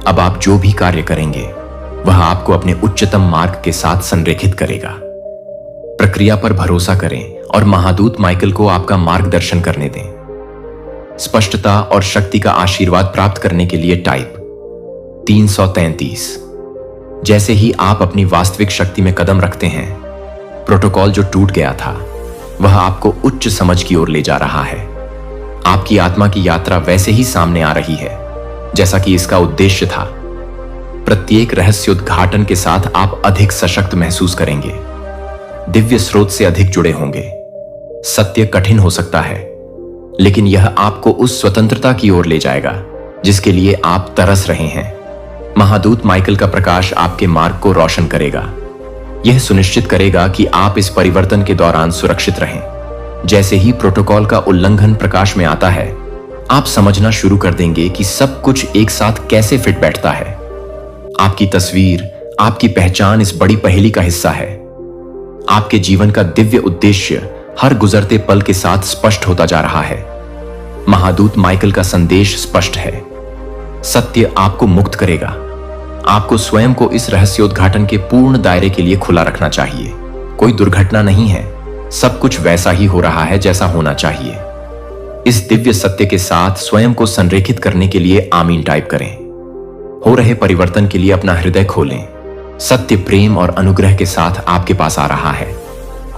अब आप जो भी कार्य करेंगे वह आपको अपने उच्चतम मार्ग के साथ संरेखित करेगा। प्रक्रिया पर भरोसा करें और महादूत माइकल को आपका मार्गदर्शन करने दें। स्पष्टता और शक्ति का आशीर्वाद प्राप्त करने के लिए टाइप 333। जैसे ही आप अपनी वास्तविक शक्ति में कदम रखते हैं, प्रोटोकॉल जो टूट गया था वह आपको उच्च समझ की ओर ले जा रहा है। आपकी आत्मा की यात्रा वैसे ही सामने आ रही है जैसा कि इसका उद्देश्य था। प्रत्येक रहस्योद्घाटन के साथ आप अधिक सशक्त महसूस करेंगे, दिव्य स्रोत से अधिक जुड़े होंगे। सत्य कठिन हो सकता है, लेकिन यह आपको उस स्वतंत्रता की ओर ले जाएगा जिसके लिए आप तरस रहे हैं। महादूत माइकल का प्रकाश आपके मार्ग को रोशन करेगा। यह सुनिश्चित करेगा कि आप इस परिवर्तन के दौरान सुरक्षित रहें। जैसे ही प्रोटोकॉल का उल्लंघन प्रकाश में आता है, आप समझना शुरू कर देंगे कि सब कुछ एक साथ कैसे फिट बैठता है। आपकी तस्वीर, आपकी पहचान इस बड़ी पहेली का हिस्सा है। आपके जीवन का दिव्य उद्देश्य हर गुजरते पल के साथ स्पष्ट होता जा रहा है। महादूत माइकल का संदेश स्पष्ट है। सत्य आपको मुक्त करेगा। आपको स्वयं को इस रहस्योद्घाटन के पूर्ण दायरे के लिए खुला रखना चाहिए। कोई दुर्घटना नहीं है, सब कुछ वैसा ही हो रहा है जैसा होना चाहिए। इस दिव्य सत्य के साथ स्वयं को संरेखित करने के लिए आमीन टाइप करें। हो रहे परिवर्तन के लिए अपना हृदय खोलें। सत्य, प्रेम और अनुग्रह के साथ आपके पास आ रहा है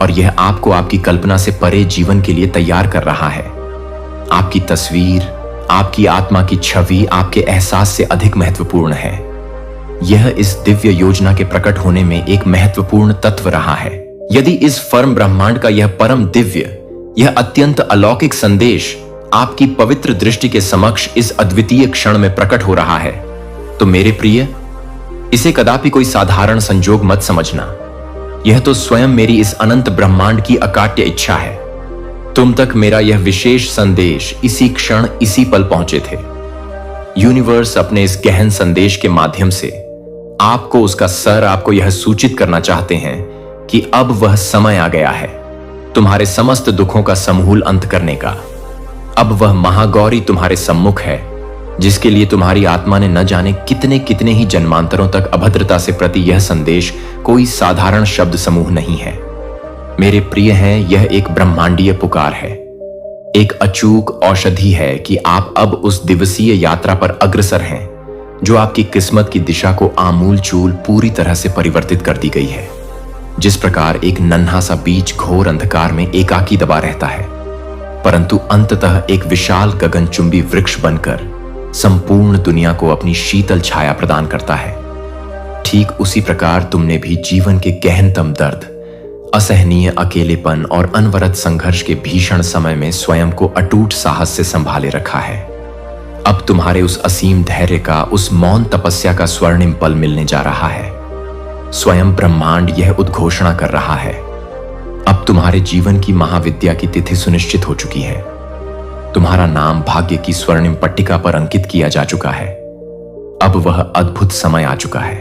और यह आपको आपकी कल्पना से परे जीवन के लिए तैयार कर रहा है। आपकी तस्वीर, आपकी आत्मा की छवि आपके एहसास से अधिक महत्वपूर्ण है। यह इस दिव्य योजना के प्रकट होने में एक महत्वपूर्ण तत्व रहा है। यदि इस फर्म ब्रह्मांड का यह परम दिव्य, यह अत्यंत अलौकिक संदेश आपकी पवित्र दृष्टि के समक्ष इस अद्वितीय क्षण में प्रकट हो रहा है, तो मेरे प्रिय, इसे कदापि कोई साधारण संजोग मत समझना। यह तो स्वयं मेरी इस अनंत ब्रह्मांड की अकाट्य इच्छा है। तुम तक मेरा यह विशेष संदेश इसी क्षण, इसी पल पहुंचे थे। यूनिवर्स अपने इस गहन संदेश के माध्यम से आपको, उसका सर, आपको यह सूचित करना चाहते हैं कि अब वह समय आ गया है तुम्हारे समस्त दुखों का समूल अंत करने का। अब वह महागौरी तुम्हारे सम्मुख है जिसके लिए तुम्हारी आत्मा ने न जाने कितने कितने ही जन्मांतरों तक अभद्रता से प्रति यह संदेश कोई साधारण शब्द समूह नहीं है। मेरे प्रिय हैं, यह एक ब्रह्मांडीय पुकार है, एक अचूक औषधि है कि आप अब उस दिवसीय यात्रा पर अग्रसर हैं जो आपकी किस्मत की दिशा को आमूल चूल पूरी तरह से परिवर्तित कर दी गई है। जिस प्रकार एक नन्हा सा बीज घोर अंधकार में एकाकी दबा रहता है, परंतु अंततः एक विशाल गगनचुंबी वृक्ष बनकर संपूर्ण दुनिया को अपनी शीतल छाया प्रदान करता है, ठीक उसी प्रकार तुमने भी जीवन के गहनतम दर्द, असहनीय अकेलेपन और अनवरत संघर्ष के भीषण समय में स्वयं को अटूट साहस से संभाले रखा है। अब तुम्हारे उस असीम धैर्य का, उस मौन तपस्या का स्वर्णिम पल मिलने जा रहा है। स्वयं ब्रह्मांड यह उद्घोषणा कर रहा है, अब तुम्हारे जीवन की महाविद्या की तिथि सुनिश्चित हो चुकी है। तुम्हारा नाम भाग्य की स्वर्णिम पट्टिका पर अंकित किया जा चुका है। अब वह अद्भुत समय आ चुका है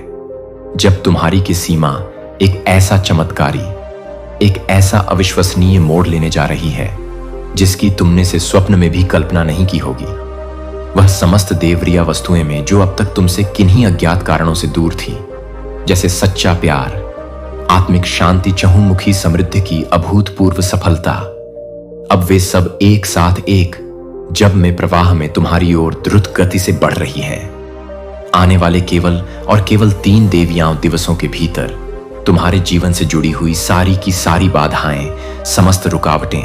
जब तुम्हारी की सीमा एक ऐसा चमत्कारी, एक ऐसा अविश्वसनीय मोड़ लेने जा रही है जिसकी तुमने से स्वप्न में भी कल्पना नहीं की होगी। वह समस्त देवरिया वस्तुएं में जो अब तक तुमसे किन्हीं अज्ञात कारणों से दूर थी, जैसे सच्चा प्यार, आत्मिक शांति, चहुमुखी समृद्धि की अभूतपूर्व सफलता, अब वे सब एक साथ एक जब में प्रवाह में तुम्हारी ओर द्रुत गति से बढ़ रही है। आने वाले केवल और केवल 3 देवियां दिवसों के भीतर तुम्हारे जीवन से जुड़ी हुई सारी की सारी बाधाएं, समस्त रुकावटें,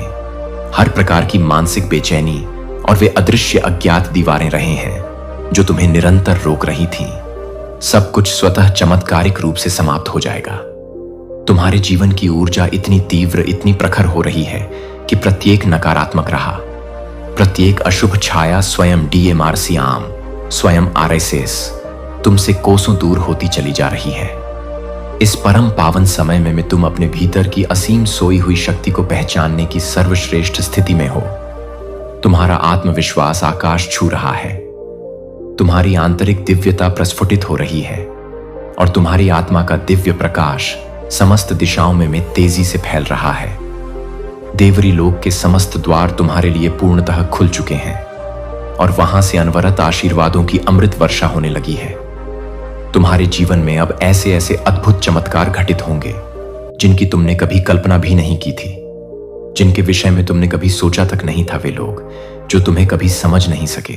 हर प्रकार की मानसिक बेचैनी और वे अदृश्य अज्ञात दीवारें रहे हैं जो तुम्हें निरंतर रोक रही थीं, सब कुछ स्वतः चमत्कारिक रूप से समाप्त हो जाएगा। तुम्हारे जीवन की ऊर्जा इतनी तीव्र, इतनी प्रखर हो रही है कि प्रत्येक नकारात्मक राह, प्रत्येक अशुभ छाया स्वयं DMRC आम, स्वयं RSS तुमसे कोसों दूर होती चली जा रही है। इस परम पावन समय में तुम अपने भीतर की असीम सोई हुई शक्ति को पहचानने की सर्वश्रेष्ठ स्थिति में हो। तुम्हारा आत्मविश्वास आकाश छू रहा है, तुम्हारी आंतरिक दिव्यता प्रस्फुटित हो रही है और तुम्हारी आत्मा का दिव्य प्रकाश समस्त दिशाओं में तेजी से फैल रहा है। देवरी लोक के समस्त द्वार तुम्हारे लिए पूर्णतः खुल चुके हैं और वहां से अनवरत आशीर्वादों की अमृत वर्षा होने लगी है। तुम्हारे जीवन में अब ऐसे ऐसे अद्भुत चमत्कार घटित होंगे जिनकी तुमने कभी कल्पना भी नहीं की थी, जिनके विषय में तुमने कभी सोचा तक नहीं था। वे लोग जो तुम्हें कभी समझ नहीं सके,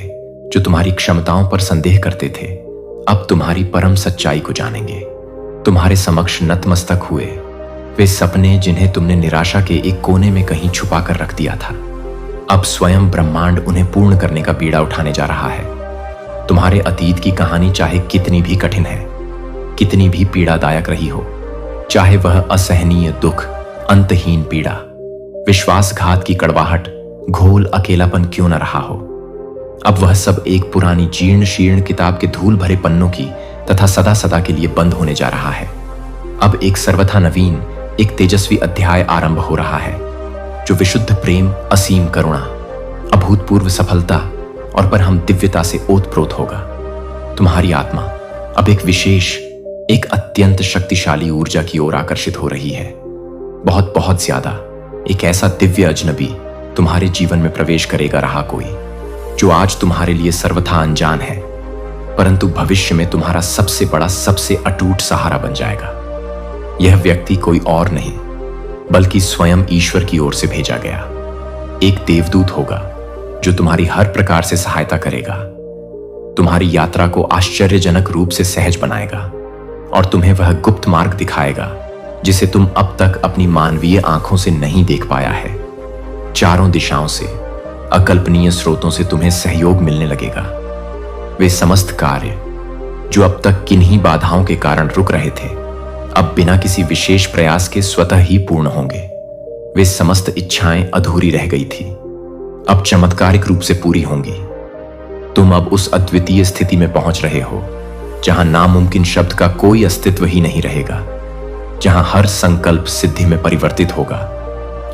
जो तुम्हारी क्षमताओं पर संदेह करते थे, अब तुम्हारी परम सच्चाई को जानेंगे। तुम्हारे समक्ष नतमस्तक हुए वे सपने जिन्हें तुमने निराशा के एक कोने में कहीं छुपा कर रख दिया था, अब स्वयं ब्रह्मांड उन्हें पूर्ण करने का बीड़ा उठाने जा रहा है। तुम्हारे अतीत की कहानी चाहे कितनी भी कठिन है, कितनी भी पीड़ादायक रही हो, चाहे वह असहनीय दुख, अंतहीन पीड़ा, विश्वासघात की कड़वाहट, घोल अकेलापन क्यों न रहा हो, अब वह सब एक पुरानी जीर्ण शीर्ण किताब के धूल भरे पन्नों की तथा सदा सदा के लिए बंद होने जा रहा है। अब एक सर्वथा नवीन, एक तेजस्वी अध्याय आरंभ हो रहा है, जो विशुद्ध प्रेम, असीम करुणा, अभूतपूर्व सफलता और पर हम दिव्यता से ओतप्रोत होगा। तुम्हारी आत्मा अब एक विशेष, एक अत्यंत शक्तिशाली ऊर्जा की ओर आकर्षित हो रही है। बहुत बहुत ज्यादा एक ऐसा दिव्य अजनबी तुम्हारे जीवन में प्रवेश करेगा रहा कोई, जो आज तुम्हारे लिए सर्वथा अनजान है, परंतु भविष्य में तुम्हारा सबसे बड़ा, सबसे अटूट सहारा बन जाएगा। यह व्यक्ति कोई और नहीं बल्कि स्वयं ईश्वर की ओर से भेजा गया एक देवदूत होगा, जो तुम्हारी हर प्रकार से सहायता करेगा, तुम्हारी यात्रा को आश्चर्यजनक रूप से सहज बनाएगा और तुम्हें वह गुप्त मार्ग दिखाएगा जिसे तुम अब तक अपनी मानवीय आंखों से नहीं देख पाया है। चारों दिशाओं से, अकल्पनीय स्रोतों से तुम्हें सहयोग मिलने लगेगा। वे समस्त कार्य जो अब तक किन्हीं बाधाओं के कारण रुक रहे थे, अब बिना किसी विशेष प्रयास के स्वतः ही पूर्ण होंगे। वे समस्त इच्छाएं अधूरी रह गई थी, अब चमत्कारिक रूप से पूरी होंगी। तुम अब उस अद्वितीय स्थिति में पहुंच रहे हो जहां नामुमकिन शब्द का कोई अस्तित्व ही नहीं रहेगा, जहां हर संकल्प सिद्धि में परिवर्तित होगा।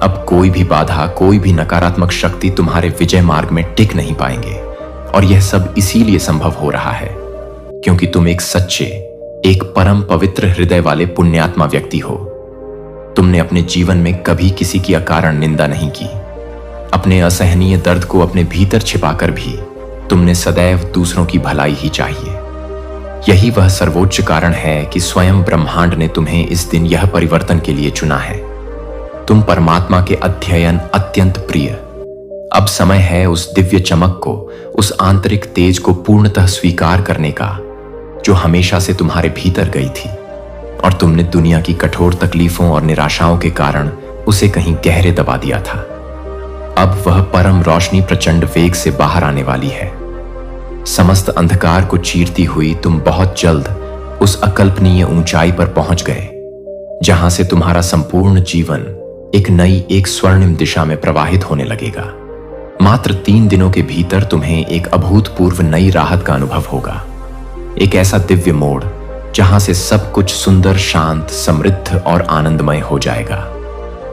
अब कोई भी बाधा, कोई भी नकारात्मक शक्ति तुम्हारे विजय मार्ग में टिक नहीं पाएंगे। और यह सब इसीलिए संभव हो रहा है क्योंकि तुम एक सच्चे, एक परम पवित्र हृदय वाले पुण्यात्मा व्यक्ति हो। तुमने अपने जीवन में कभी किसी की अकारण निंदा नहीं की। अपने असहनीय दर्द को अपने भीतर छिपाकर भी तुमने सदैव दूसरों की भलाई ही चाहिए। यही वह सर्वोच्च कारण है कि स्वयं ब्रह्मांड ने तुम्हें इस दिन यह परिवर्तन के लिए चुना है। तुम परमात्मा के अध्ययन अत्यंत प्रिय। अब समय है उस दिव्य चमक को, उस आंतरिक तेज को पूर्णतः स्वीकार करने का जो हमेशा से तुम्हारे भीतर गई थी और तुमने दुनिया की कठोर तकलीफों और निराशाओं के कारण उसे कहीं गहरे दबा दिया था। अब वह परम रोशनी प्रचंड वेग से बाहर आने वाली है। समस्त अंधकार को चीरती हुई तुम बहुत जल्द उस अकल्पनीय ऊंचाई पर पहुंच गए जहां से तुम्हारा संपूर्ण जीवन एक नई, एक स्वर्णिम दिशा में प्रवाहित होने लगेगा। मात्र 3 दिनों के भीतर तुम्हें एक अभूतपूर्व नई राहत का अनुभव होगा। एक ऐसा दिव्य मोड़ जहां से सब कुछ सुंदर, शांत, समृद्ध और आनंदमय हो जाएगा।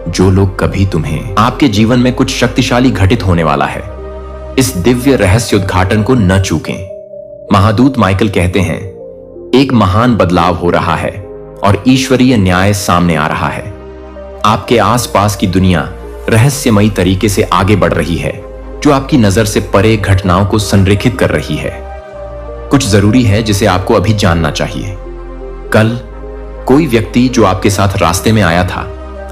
जो लोग कभी तुम्हें आपके जीवन में कुछ शक्तिशाली घटित होने वाला है, इस दिव्य रहस्य उद्घाटन को न चूकें। महादूत माइकल कहते हैं, एक महान बदलाव हो रहा है और ईश्वरीय न्याय सामने आ रहा है। आपके आसपास की दुनिया रहस्यमयी तरीके से आगे बढ़ रही है, जो आपकी नजर से परे घटनाओं को संरेखित कर रही है। कुछ जरूरी है जिसे आपको अभी जानना चाहिए। कल कोई व्यक्ति जो आपके साथ रास्ते में आया था,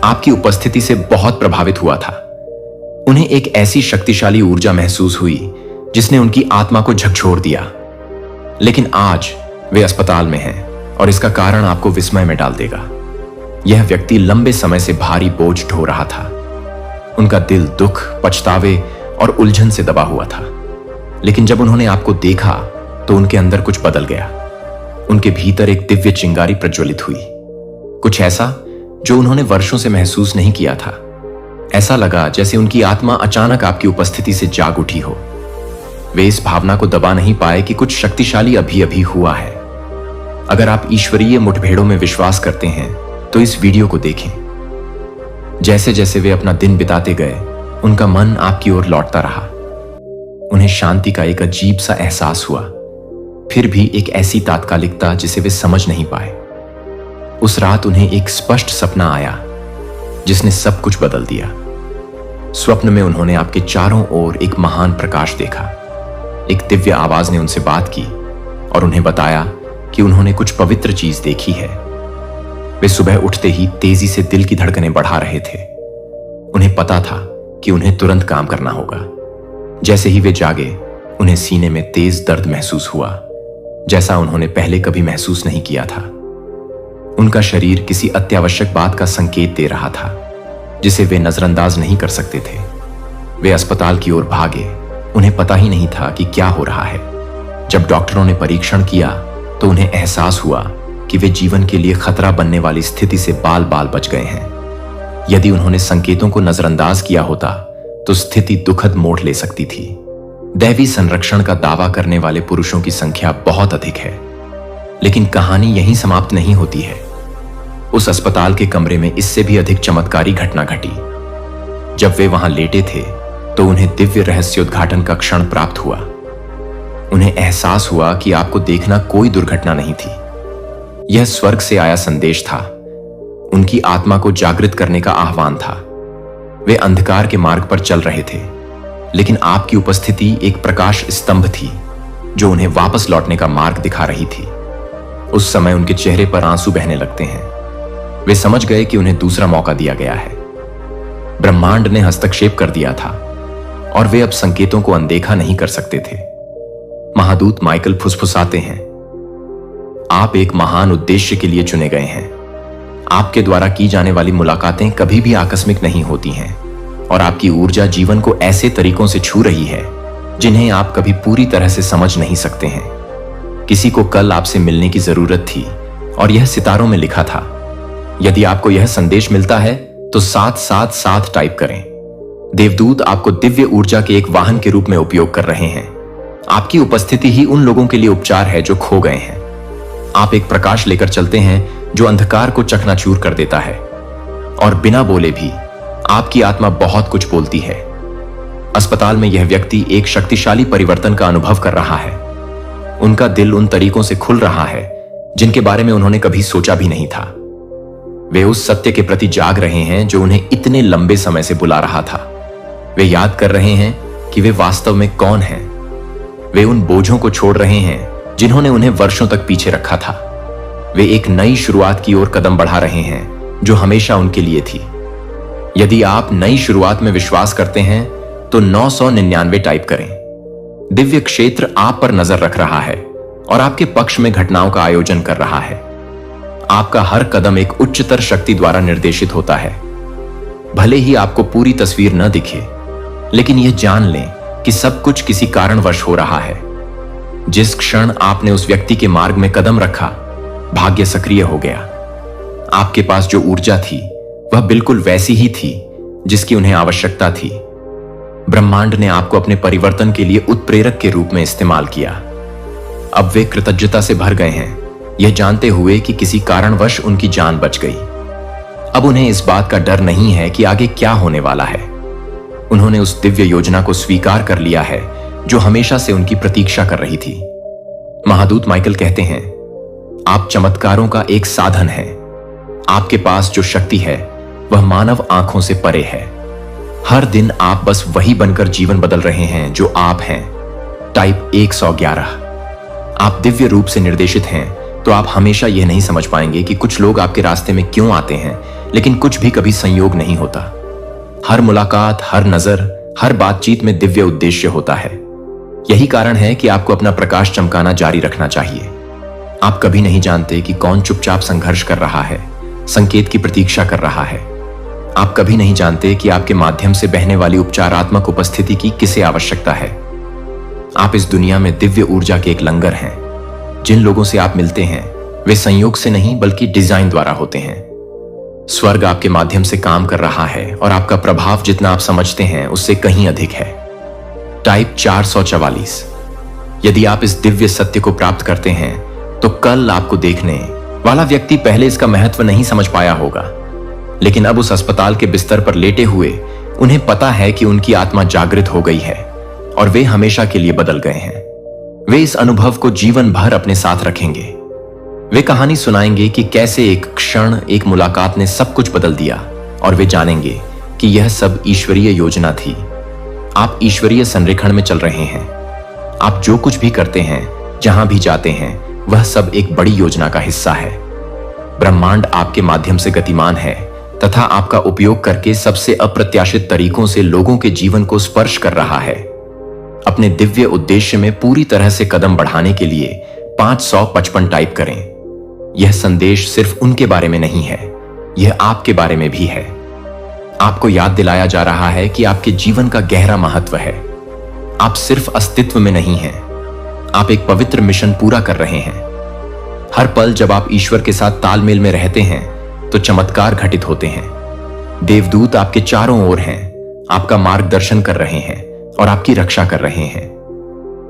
आपकी उपस्थिति से बहुत प्रभावित हुआ था। उन्हें एक ऐसी शक्तिशाली ऊर्जा महसूस हुई जिसने उनकी आत्मा को झकझोर दिया। लेकिन आज वे अस्पताल में हैं और इसका कारण आपको विस्मय में डाल देगा। यह व्यक्ति लंबे समय से भारी बोझ ढो रहा था। उनका दिल दुख, पछतावे और उलझन से दबा हुआ था। लेकिन जब उन्होंने आपको देखा तो उनके अंदर कुछ बदल गया। उनके भीतर एक दिव्य चिंगारी प्रज्वलित हुई, कुछ ऐसा जो उन्होंने वर्षों से महसूस नहीं किया था। ऐसा लगा जैसे उनकी आत्मा अचानक आपकी उपस्थिति से जाग उठी हो। वे इस भावना को दबा नहीं पाए कि कुछ शक्तिशाली अभी अभी हुआ है। अगर आप ईश्वरीय मुठभेड़ों में विश्वास करते हैं तो इस वीडियो को देखें। जैसे जैसे वे अपना दिन बिताते गए, उनका मन आपकी ओर लौटता रहा। उन्हें शांति का एक अजीब सा एहसास हुआ, फिर भी एक ऐसी तात्कालिकता जिसे वे समझ नहीं पाए। उस रात उन्हें एक स्पष्ट सपना आया जिसने सब कुछ बदल दिया। स्वप्न में उन्होंने आपके चारों ओर एक महान प्रकाश देखा। एक दिव्य आवाज ने उनसे बात की और उन्हें बताया कि उन्होंने कुछ पवित्र चीज देखी है। वे सुबह उठते ही तेजी से दिल की धड़कनें बढ़ा रहे थे। उन्हें पता था कि उन्हें तुरंत काम करना होगा। जैसे ही वे जागे, उन्हें सीने में तेज दर्द महसूस हुआ, जैसा उन्होंने पहले कभी महसूस नहीं किया था। उनका शरीर किसी अत्यावश्यक बात का संकेत दे रहा था, जिसे वे नजरअंदाज नहीं कर सकते थे। वे अस्पताल की ओर भागे। उन्हें पता ही नहीं था कि क्या हो रहा है। जब डॉक्टरों ने परीक्षण किया तो उन्हें एहसास हुआ कि वे जीवन के लिए खतरा बनने वाली स्थिति से बाल बाल बच गए हैं। यदि उन्होंने संकेतों को नजरअंदाज किया होता तो स्थिति दुखद मोड़ ले सकती थी। दैवी संरक्षण का दावा करने वाले पुरुषों की संख्या बहुत अधिक है, लेकिन कहानी यहीं समाप्त नहीं होती है। उस अस्पताल के कमरे में इससे भी अधिक चमत्कारी घटना घटी। जब वे वहां लेटे थे तो उन्हें दिव्य रहस्योद्घाटन का क्षण प्राप्त हुआ। उन्हें एहसास हुआ कि आपको देखना कोई दुर्घटना नहीं थी। यह स्वर्ग से आया संदेश था। उनकी आत्मा को जागृत करने का आह्वान था। वे अंधकार के मार्ग पर चल रहे थे, लेकिन आपकी उपस्थिति एक प्रकाश स्तंभ थी जो उन्हें वापस लौटने का मार्ग दिखा रही थी। उस समय उनके चेहरे पर आंसू बहने लगते हैं। वे समझ गए कि उन्हें दूसरा मौका दिया गया है। ब्रह्मांड ने हस्तक्षेप कर दिया था और वे अब संकेतों को अनदेखा नहीं कर सकते थे। महादूत माइकल फुसफुसाते हैं, आप एक महान उद्देश्य के लिए चुने गए हैं। आपके द्वारा की जाने वाली मुलाकातें कभी भी आकस्मिक नहीं होती हैं और आपकी ऊर्जा जीवन को ऐसे तरीकों से छू रही है जिन्हें आप कभी पूरी तरह से समझ नहीं सकते हैं। किसी को कल आपसे मिलने की जरूरत थी और यह सितारों में लिखा था। यदि आपको यह संदेश मिलता है तो 777 टाइप करें। देवदूत आपको दिव्य ऊर्जा के एक वाहन के रूप में उपयोग कर रहे हैं। आपकी उपस्थिति ही उन लोगों के लिए उपचार है जो खो गए हैं। आप एक प्रकाश लेकर चलते हैं जो अंधकार को चकनाचूर कर देता है, और बिना बोले भी आपकी आत्मा बहुत कुछ बोलती है। अस्पताल में यह व्यक्ति एक शक्तिशाली परिवर्तन का अनुभव कर रहा है। उनका दिल उन तरीकों से खुल रहा है जिनके बारे में उन्होंने कभी सोचा भी नहीं था। वे उस सत्य के प्रति जाग रहे हैं जो उन्हें इतने लंबे समय से बुला रहा था। वे याद कर रहे हैं कि वे वास्तव में कौन हैं। वे उन बोझों को छोड़ रहे हैं जिन्होंने उन्हें वर्षों तक पीछे रखा था। वे एक नई शुरुआत की ओर कदम बढ़ा रहे हैं जो हमेशा उनके लिए थी। यदि आप नई शुरुआत में विश्वास करते हैं तो 999 टाइप करें। दिव्य क्षेत्र आप पर नजर रख रहा है और आपके पक्ष में घटनाओं का आयोजन कर रहा है। आपका हर कदम एक उच्चतर शक्ति द्वारा निर्देशित होता है। भले ही आपको पूरी तस्वीर न दिखे, लेकिन यह जान लें कि सब कुछ किसी कारणवश हो रहा है। जिस क्षण आपने उस व्यक्ति के मार्ग में कदम रखा, भाग्य सक्रिय हो गया। आपके पास जो ऊर्जा थी वह बिल्कुल वैसी ही थी जिसकी उन्हें आवश्यकता थी। ब्रह्मांड ने आपको अपने परिवर्तन के लिए उत्प्रेरक के रूप में इस्तेमाल किया। अब वे कृतज्ञता से भर गए हैं, यह जानते हुए कि किसी कारणवश उनकी जान बच गई। अब उन्हें इस बात का डर नहीं है कि आगे क्या होने वाला है। उन्होंने उस दिव्य योजना को स्वीकार कर लिया है जो हमेशा से उनकी प्रतीक्षा कर रही थी। महादूत माइकल कहते हैं, आप चमत्कारों का एक साधन हैं। आपके पास जो शक्ति है वह मानव आंखों से परे है। हर दिन आप बस वही बनकर जीवन बदल रहे हैं जो आप हैं। टाइप 111। आप दिव्य रूप से निर्देशित हैं तो आप हमेशा यह नहीं समझ पाएंगे कि कुछ लोग आपके रास्ते में क्यों आते हैं, लेकिन कुछ भी कभी संयोग नहीं होता। हर मुलाकात, हर नजर, हर बातचीत में दिव्य उद्देश्य होता है। यही कारण है कि आपको अपना प्रकाश चमकाना जारी रखना चाहिए। आप कभी नहीं जानते कि कौन चुपचाप संघर्ष कर रहा है, संकेत की प्रतीक्षा कर रहा है। आप कभी नहीं जानते कि आपके माध्यम से बहने वाली उपचारात्मक उपस्थिति की किसे आवश्यकता है। आप इस दुनिया में दिव्य ऊर्जा के एक लंगर हैं। जिन लोगों से आप मिलते हैं वे संयोग से नहीं बल्कि डिजाइन द्वारा होते हैं। स्वर्ग आपके माध्यम से काम कर रहा है और आपका प्रभाव जितना आप समझते हैं उससे कहीं अधिक है। टाइप 444। यदि आप इस दिव्य सत्य को प्राप्त करते हैं तो कल आपको देखने वाला व्यक्ति पहले इसका महत्व नहीं समझ पाया होगा, लेकिन अब उस अस्पताल के बिस्तर पर लेटे हुए उन्हें पता है कि उनकी आत्मा जागृत हो गई है और वे हमेशा के लिए बदल गए हैं। वे इस अनुभव को जीवन भर अपने साथ रखेंगे। वे कहानी सुनाएंगे कि कैसे एक क्षण, एक मुलाकात ने सब कुछ बदल दिया, और वे जानेंगे कि यह सब ईश्वरीय योजना थी। आप ईश्वरीय संरेखण में चल रहे हैं। आप जो कुछ भी करते हैं, जहां भी जाते हैं, वह सब एक बड़ी योजना का हिस्सा है। ब्रह्मांड आपके माध्यम से गतिमान है तथा आपका उपयोग करके सबसे अप्रत्याशित तरीकों से लोगों के जीवन को स्पर्श कर रहा है। अपने दिव्य उद्देश्य में पूरी तरह से कदम बढ़ाने के लिए 555 टाइप करें। यह संदेश सिर्फ उनके बारे में नहीं है, यह आपके बारे में भी है। आपको याद दिलाया जा रहा है कि आपके जीवन का गहरा महत्व है। आप सिर्फ अस्तित्व में नहीं हैं, आप एक पवित्र मिशन पूरा कर रहे हैं। हर पल जब आप ईश्वर के साथ तालमेल में रहते हैं तो चमत्कार घटित होते हैं। देवदूत आपके चारों ओर हैं, आपका मार्गदर्शन कर रहे हैं और आपकी रक्षा कर रहे हैं।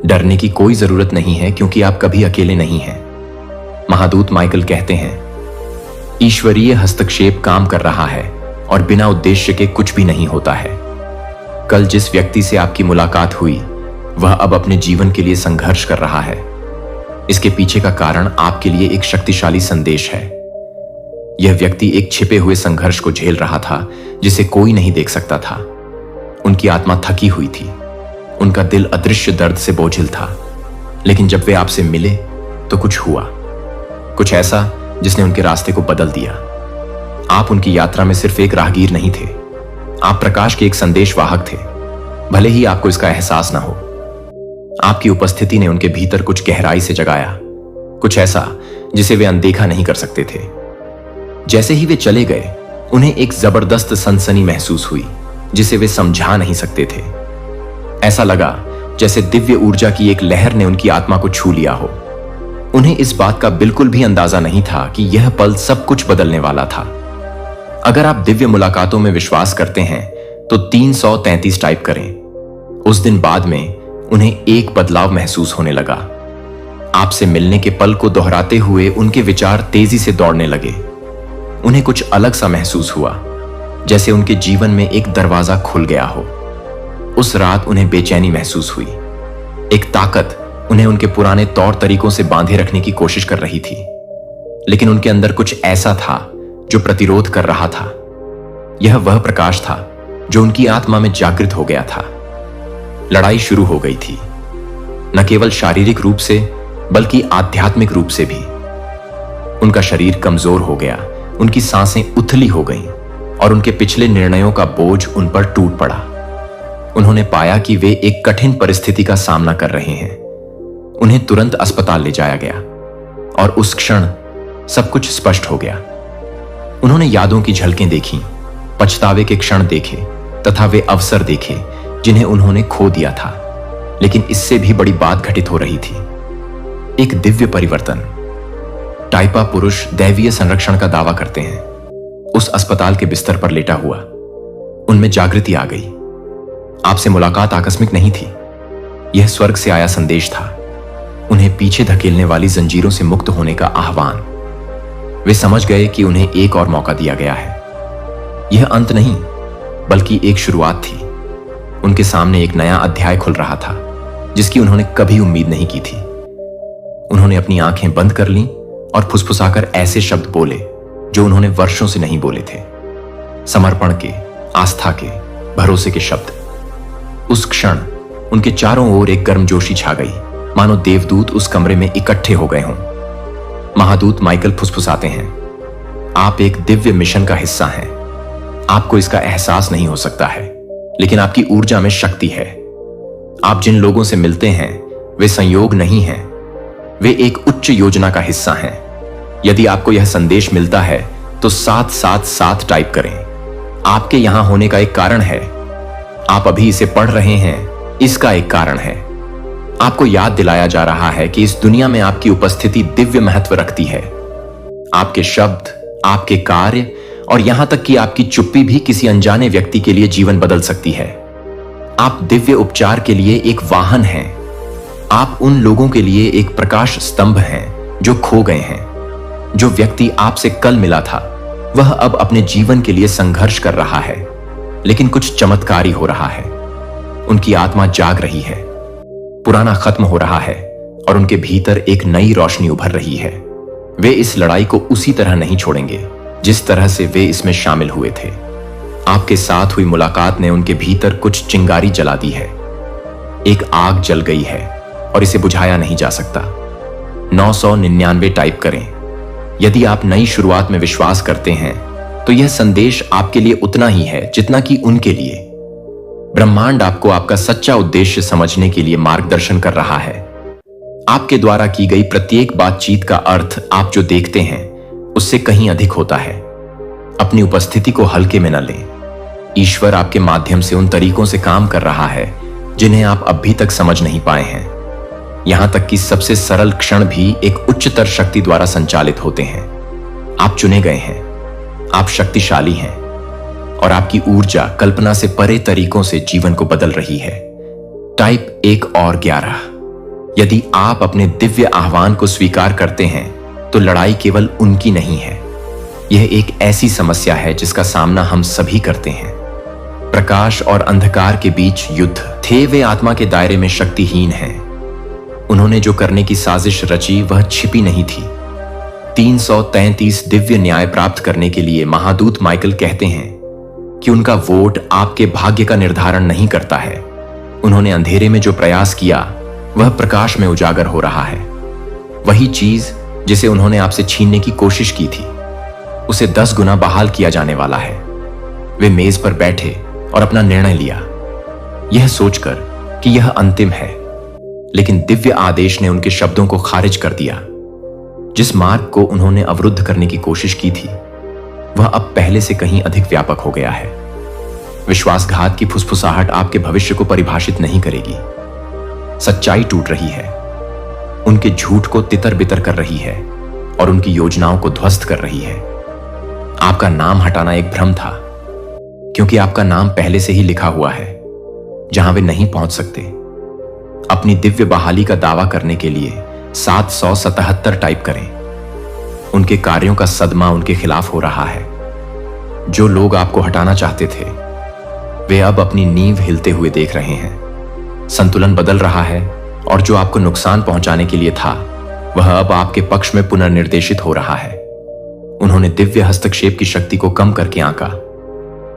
डरने की कोई जरूरत नहीं है क्योंकि आप कभी अकेले नहीं हैं। महादूत माइकल कहते हैं, ईश्वरीय हस्तक्षेप काम कर रहा है और बिना उद्देश्य के कुछ भी नहीं होता है। कल जिस व्यक्ति से आपकी मुलाकात हुई वह अब अपने जीवन के लिए संघर्ष कर रहा है। इसके पीछे का कारण आपके लिए एक शक्तिशाली संदेश है। यह व्यक्ति एक छिपे हुए संघर्ष को झेल रहा था जिसे कोई नहीं देख सकता था। उनकी आत्मा थकी हुई थी, उनका दिल अदृश्य दर्द से बोझिल था। लेकिन जब वे आपसे मिले तो कुछ हुआ, कुछ ऐसा जिसने उनके रास्ते को बदल दिया। आप उनकी यात्रा में सिर्फ एक राहगीर नहीं थे, आप प्रकाश के एक संदेशवाहक थे, भले ही आपको इसका एहसास ना हो। आपकी उपस्थिति ने उनके भीतर कुछ गहराई से जगाया, कुछ ऐसा जिसे वे अनदेखा नहीं कर सकते थे। जैसे ही वे चले गए उन्हें एक जबरदस्त सनसनी महसूस हुई जिसे वे समझा नहीं सकते थे। ऐसा लगा जैसे दिव्य ऊर्जा की एक लहर ने उनकी आत्मा को छू लिया हो। उन्हें इस बात का बिल्कुल भी अंदाजा नहीं था कि यह पल सब कुछ बदलने वाला था। अगर आप दिव्य मुलाकातों में विश्वास करते हैं तो 333 टाइप करें। उस दिन बाद में उन्हें एक बदलाव महसूस होने लगा। आपसे मिलने के पल को दोहराते हुए उनके विचार तेजी से दौड़ने लगे। उन्हें कुछ अलग सा महसूस हुआ, जैसे उनके जीवन में एक दरवाजा खुल गया हो। उस रात उन्हें बेचैनी महसूस हुई। एक ताकत उन्हें उनके पुराने तौर तरीकों से बांधे रखने की कोशिश कर रही थी, लेकिन उनके अंदर कुछ ऐसा था जो प्रतिरोध कर रहा था। यह वह प्रकाश था जो उनकी आत्मा में जागृत हो गया था। लड़ाई शुरू हो गई थी, न केवल शारीरिक रूप से बल्कि आध्यात्मिक रूप से भी। उनका शरीर कमजोर हो गया, उनकी सांसें उथली हो गईं और उनके पिछले निर्णयों का बोझ उन पर टूट पड़ा। उन्होंने पाया कि वे एक कठिन परिस्थिति का सामना कर रहे हैं। उन्हें तुरंत अस्पताल ले जाया गया और उस क्षण सब कुछ स्पष्ट हो गया। उन्होंने यादों की झलकें देखीं, पछतावे के क्षण देखे तथा वे अवसर देखे जिन्हें उन्होंने खो दिया था। लेकिन इससे भी बड़ी बात घटित हो रही थी, एक दिव्य परिवर्तन। टाइपा पुरुष दैवीय संरक्षण का दावा करते हैं। उस अस्पताल के बिस्तर पर लेटा हुआ उनमें जागृति आ गई। आपसे मुलाकात आकस्मिक नहीं थी, यह स्वर्ग से आया संदेश था, उन्हें पीछे धकेलने वाली जंजीरों से मुक्त होने का आह्वान। वे समझ गए कि उन्हें एक और मौका दिया गया है। यह अंत नहीं बल्कि एक शुरुआत थी। उनके सामने एक नया अध्याय खुल रहा था जिसकी उन्होंने कभी उम्मीद नहीं की थी। उन्होंने अपनी आंखें बंद कर लीं और फुसफुसाकर ऐसे शब्द बोले जो उन्होंने वर्षों से नहीं बोले थे। समर्पण के, आस्था के, भरोसे के शब्द। उस क्षण उनके चारों ओर एक गर्मजोशी छा गई, मानो देवदूत उस कमरे में इकट्ठे हो गए हों। महादूत माइकल फुसफुसाते हैं, आप एक दिव्य मिशन का हिस्सा हैं। आपको इसका एहसास नहीं हो सकता है, लेकिन आपकी ऊर्जा में शक्ति है। आप जिन लोगों से मिलते हैं वे संयोग नहीं हैं, वे एक उच्च योजना का हिस्सा हैं। यदि आपको यह संदेश मिलता है तो 777 टाइप करें। आपके यहां होने का एक कारण है। आप अभी इसे पढ़ रहे हैं, इसका एक कारण है। आपको याद दिलाया जा रहा है कि इस दुनिया में आपकी उपस्थिति दिव्य महत्व रखती है। आपके शब्द, आपके कार्य और यहां तक कि आपकी चुप्पी भी किसी अनजाने व्यक्ति के लिए जीवन बदल सकती है। आप दिव्य उपचार के लिए एक वाहन हैं। आप उन लोगों के लिए एक प्रकाश स्तंभ हैं जो खो गए हैं। जो व्यक्ति आपसे कल मिला था वह अब अपने जीवन के लिए संघर्ष कर रहा है, लेकिन कुछ चमत्कारी हो रहा है। उनकी आत्मा जाग रही है, पुराना खत्म हो रहा है और उनके भीतर एक नई रोशनी उभर रही है। वे इस लड़ाई को उसी तरह नहीं छोड़ेंगे जिस तरह से वे इसमें शामिल हुए थे। आपके साथ हुई मुलाकात ने उनके भीतर कुछ चिंगारी जला दी है। एक आग जल गई है और इसे बुझाया नहीं जा सकता। 999 टाइप करें। यदि आप नई शुरुआत में विश्वास करते हैं तो यह संदेश आपके लिए उतना ही है जितना कि उनके लिए। ब्रह्मांड आपको आपका सच्चा उद्देश्य समझने के लिए मार्गदर्शन कर रहा है। आपके द्वारा की गई प्रत्येक बातचीत का अर्थ आप जो देखते हैं उससे कहीं अधिक होता है। अपनी उपस्थिति को हल्के में न लें। ईश्वर आपके माध्यम से उन तरीकों से काम कर रहा है जिन्हें आप अभी तक समझ नहीं पाए हैं। यहां तक कि सबसे सरल क्षण भी एक उच्चतर शक्ति द्वारा संचालित होते हैं। आप चुने गए हैं, आप शक्तिशाली हैं और आपकी ऊर्जा कल्पना से परे तरीकों से जीवन को बदल रही है। टाइप 1 और 11। यदि आप अपने दिव्य आह्वान को स्वीकार करते हैं तो लड़ाई केवल उनकी नहीं है। यह एक ऐसी समस्या है जिसका सामना हम सभी करते हैं। प्रकाश और अंधकार के बीच युद्ध थे। वे आत्मा के दायरे में शक्तिहीन हैं। उन्होंने जो करने की साजिश रची वह छिपी नहीं थी। 333 दिव्य न्याय प्राप्त करने के लिए महादूत माइकल कहते हैं कि उनका वोट आपके भाग्य का निर्धारण नहीं करता है। उन्होंने अंधेरे में जो प्रयास किया वह प्रकाश में उजागर हो रहा है। वही चीज जिसे उन्होंने आपसे छीनने की कोशिश की थी उसे 10 गुना बहाल किया जाने वाला है। वे मेज पर बैठे और अपना निर्णय लिया, यह सोचकर कि यह अंतिम है, लेकिन दिव्य आदेश ने उनके शब्दों को खारिज कर दिया। जिस मार्ग को उन्होंने अवरुद्ध करने की कोशिश की थी वह अब पहले से कहीं अधिक व्यापक हो गया है। विश्वासघात की फुसफुसाहट आपके भविष्य को परिभाषित नहीं करेगी। सच्चाई टूट रही है, उनके झूठ को तितर बितर कर रही है और उनकी योजनाओं को ध्वस्त कर रही है। आपका नाम हटाना एक भ्रम था, क्योंकि आपका नाम पहले से ही लिखा हुआ है जहां वे नहीं पहुंच सकते। अपनी दिव्य बहाली का दावा करने के लिए 777 टाइप करें। उनके कार्यों का सदमा उनके खिलाफ हो रहा है। जो लोग आपको हटाना चाहते थे वे अब अपनी नींव हिलते हुए देख रहे हैं। संतुलन बदल रहा है और जो आपको नुकसान पहुंचाने के लिए था वह अब आपके पक्ष में पुनर्निर्देशित हो रहा है। उन्होंने दिव्य हस्तक्षेप की शक्ति को कम करके आंका।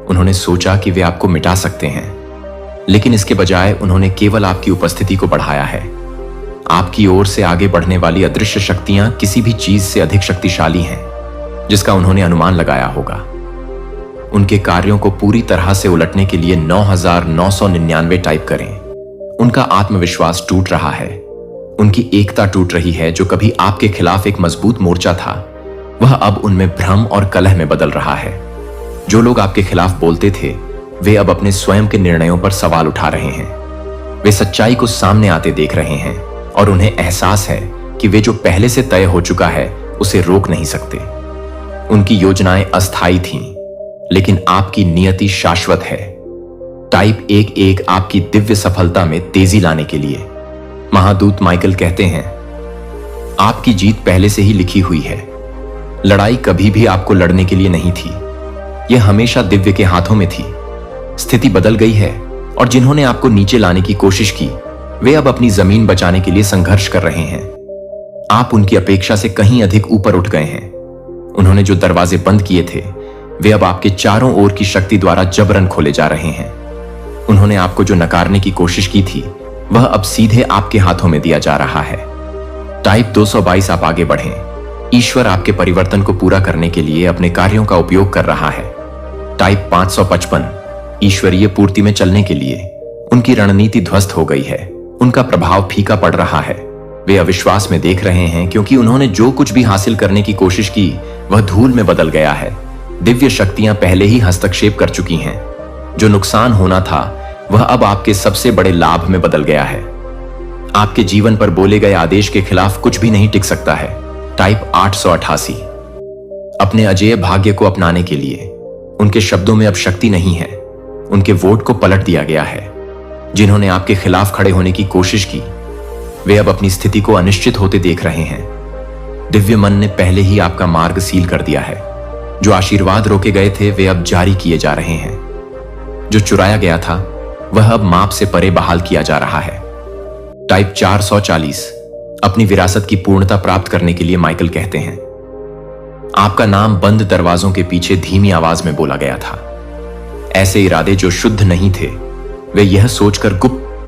उन्होंने सोचा कि वे आपको मिटा सकते हैं, लेकिन इसके बजाय उन्होंने केवल आपकी उपस्थिति को बढ़ाया है। आपकी ओर से आगे बढ़ने वाली अदृश्य शक्तियां किसी भी चीज से अधिक शक्तिशाली हैं जिसका उन्होंने अनुमान लगाया होगा। उनके कार्यों को पूरी तरह से उलटने के लिए 9999 टाइप करें। उनका आत्मविश्वास टूट रहा है, उनकी एकता टूट रही है। जो कभी आपके खिलाफ एक मजबूत मोर्चा था वह अब उनमें भ्रम और कलह में बदल रहा है। जो लोग आपके खिलाफ बोलते थे वे अब अपने स्वयं के निर्णयों पर सवाल उठा रहे हैं। वे सच्चाई को सामने आते देख रहे हैं और उन्हें एहसास है कि वे जो पहले से तय हो चुका है उसे रोक नहीं सकते। उनकी योजनाएं अस्थायी थीं, लेकिन आपकी नियति शाश्वत है। टाइप 1 आपकी दिव्य सफलता में तेजी लाने के लिए महादूत माइकल कहते हैं, आपकी जीत पहले से ही लिखी हुई है। लड़ाई कभी भी आपको लड़ने के लिए नहीं थी, यह हमेशा दिव्य के हाथों में थी। स्थिति बदल गई है और जिन्होंने आपको नीचे लाने की कोशिश की वे अब अपनी जमीन बचाने के लिए संघर्ष कर रहे हैं। आप उनकी अपेक्षा से कहीं अधिक ऊपर उठ गए हैं। उन्होंने जो दरवाजे बंद किए थे वे अब आपके चारों ओर की शक्ति द्वारा जबरन खोले जा रहे हैं। उन्होंने आपको जो नकारने की कोशिश की थी वह अब सीधे आपके हाथों में दिया जा रहा है। टाइप 222 आप आगे बढ़ें। ईश्वर आपके परिवर्तन को पूरा करने के लिए अपने कार्यों का उपयोग कर रहा है। टाइप 555 ईश्वरीय पूर्ति में चलने के लिए उनकी रणनीति ध्वस्त हो गई है। उनका प्रभाव फीका पड़ रहा है। वे अविश्वास में देख रहे हैं क्योंकि उन्होंने जो कुछ भी हासिल करने की कोशिश की वह धूल में बदल गया है। दिव्य शक्तियां पहले ही हस्तक्षेप कर चुकी हैं। जो नुकसान होना था वह अब आपके सबसे बड़े लाभ में बदल गया है। आपके जीवन पर बोले गए आदेश के खिलाफ कुछ भी नहीं टिक सकता है। टाइप 888 अपने अजेय भाग्य को अपनाने के लिए उनके शब्दों में अब शक्ति नहीं है। उनके वोट को पलट दिया गया है। जिन्होंने आपके खिलाफ खड़े होने की कोशिश की वे अब अपनी स्थिति को अनिश्चित होते देख रहे हैं। दिव्य मन ने पहले ही आपका मार्ग सील कर दिया है। जो आशीर्वाद रोके गए थे वे अब जारी किए जा रहे हैं। जो चुराया गया था वह अब माप से परे बहाल किया जा रहा है। टाइप 440 अपनी विरासत की पूर्णता प्राप्त करने के लिए माइकल कहते हैं, आपका नाम बंद दरवाजों के पीछे धीमी आवाज में बोला गया था। ऐसे इरादे जो शुद्ध नहीं थे वे यह सोचकर गुप्त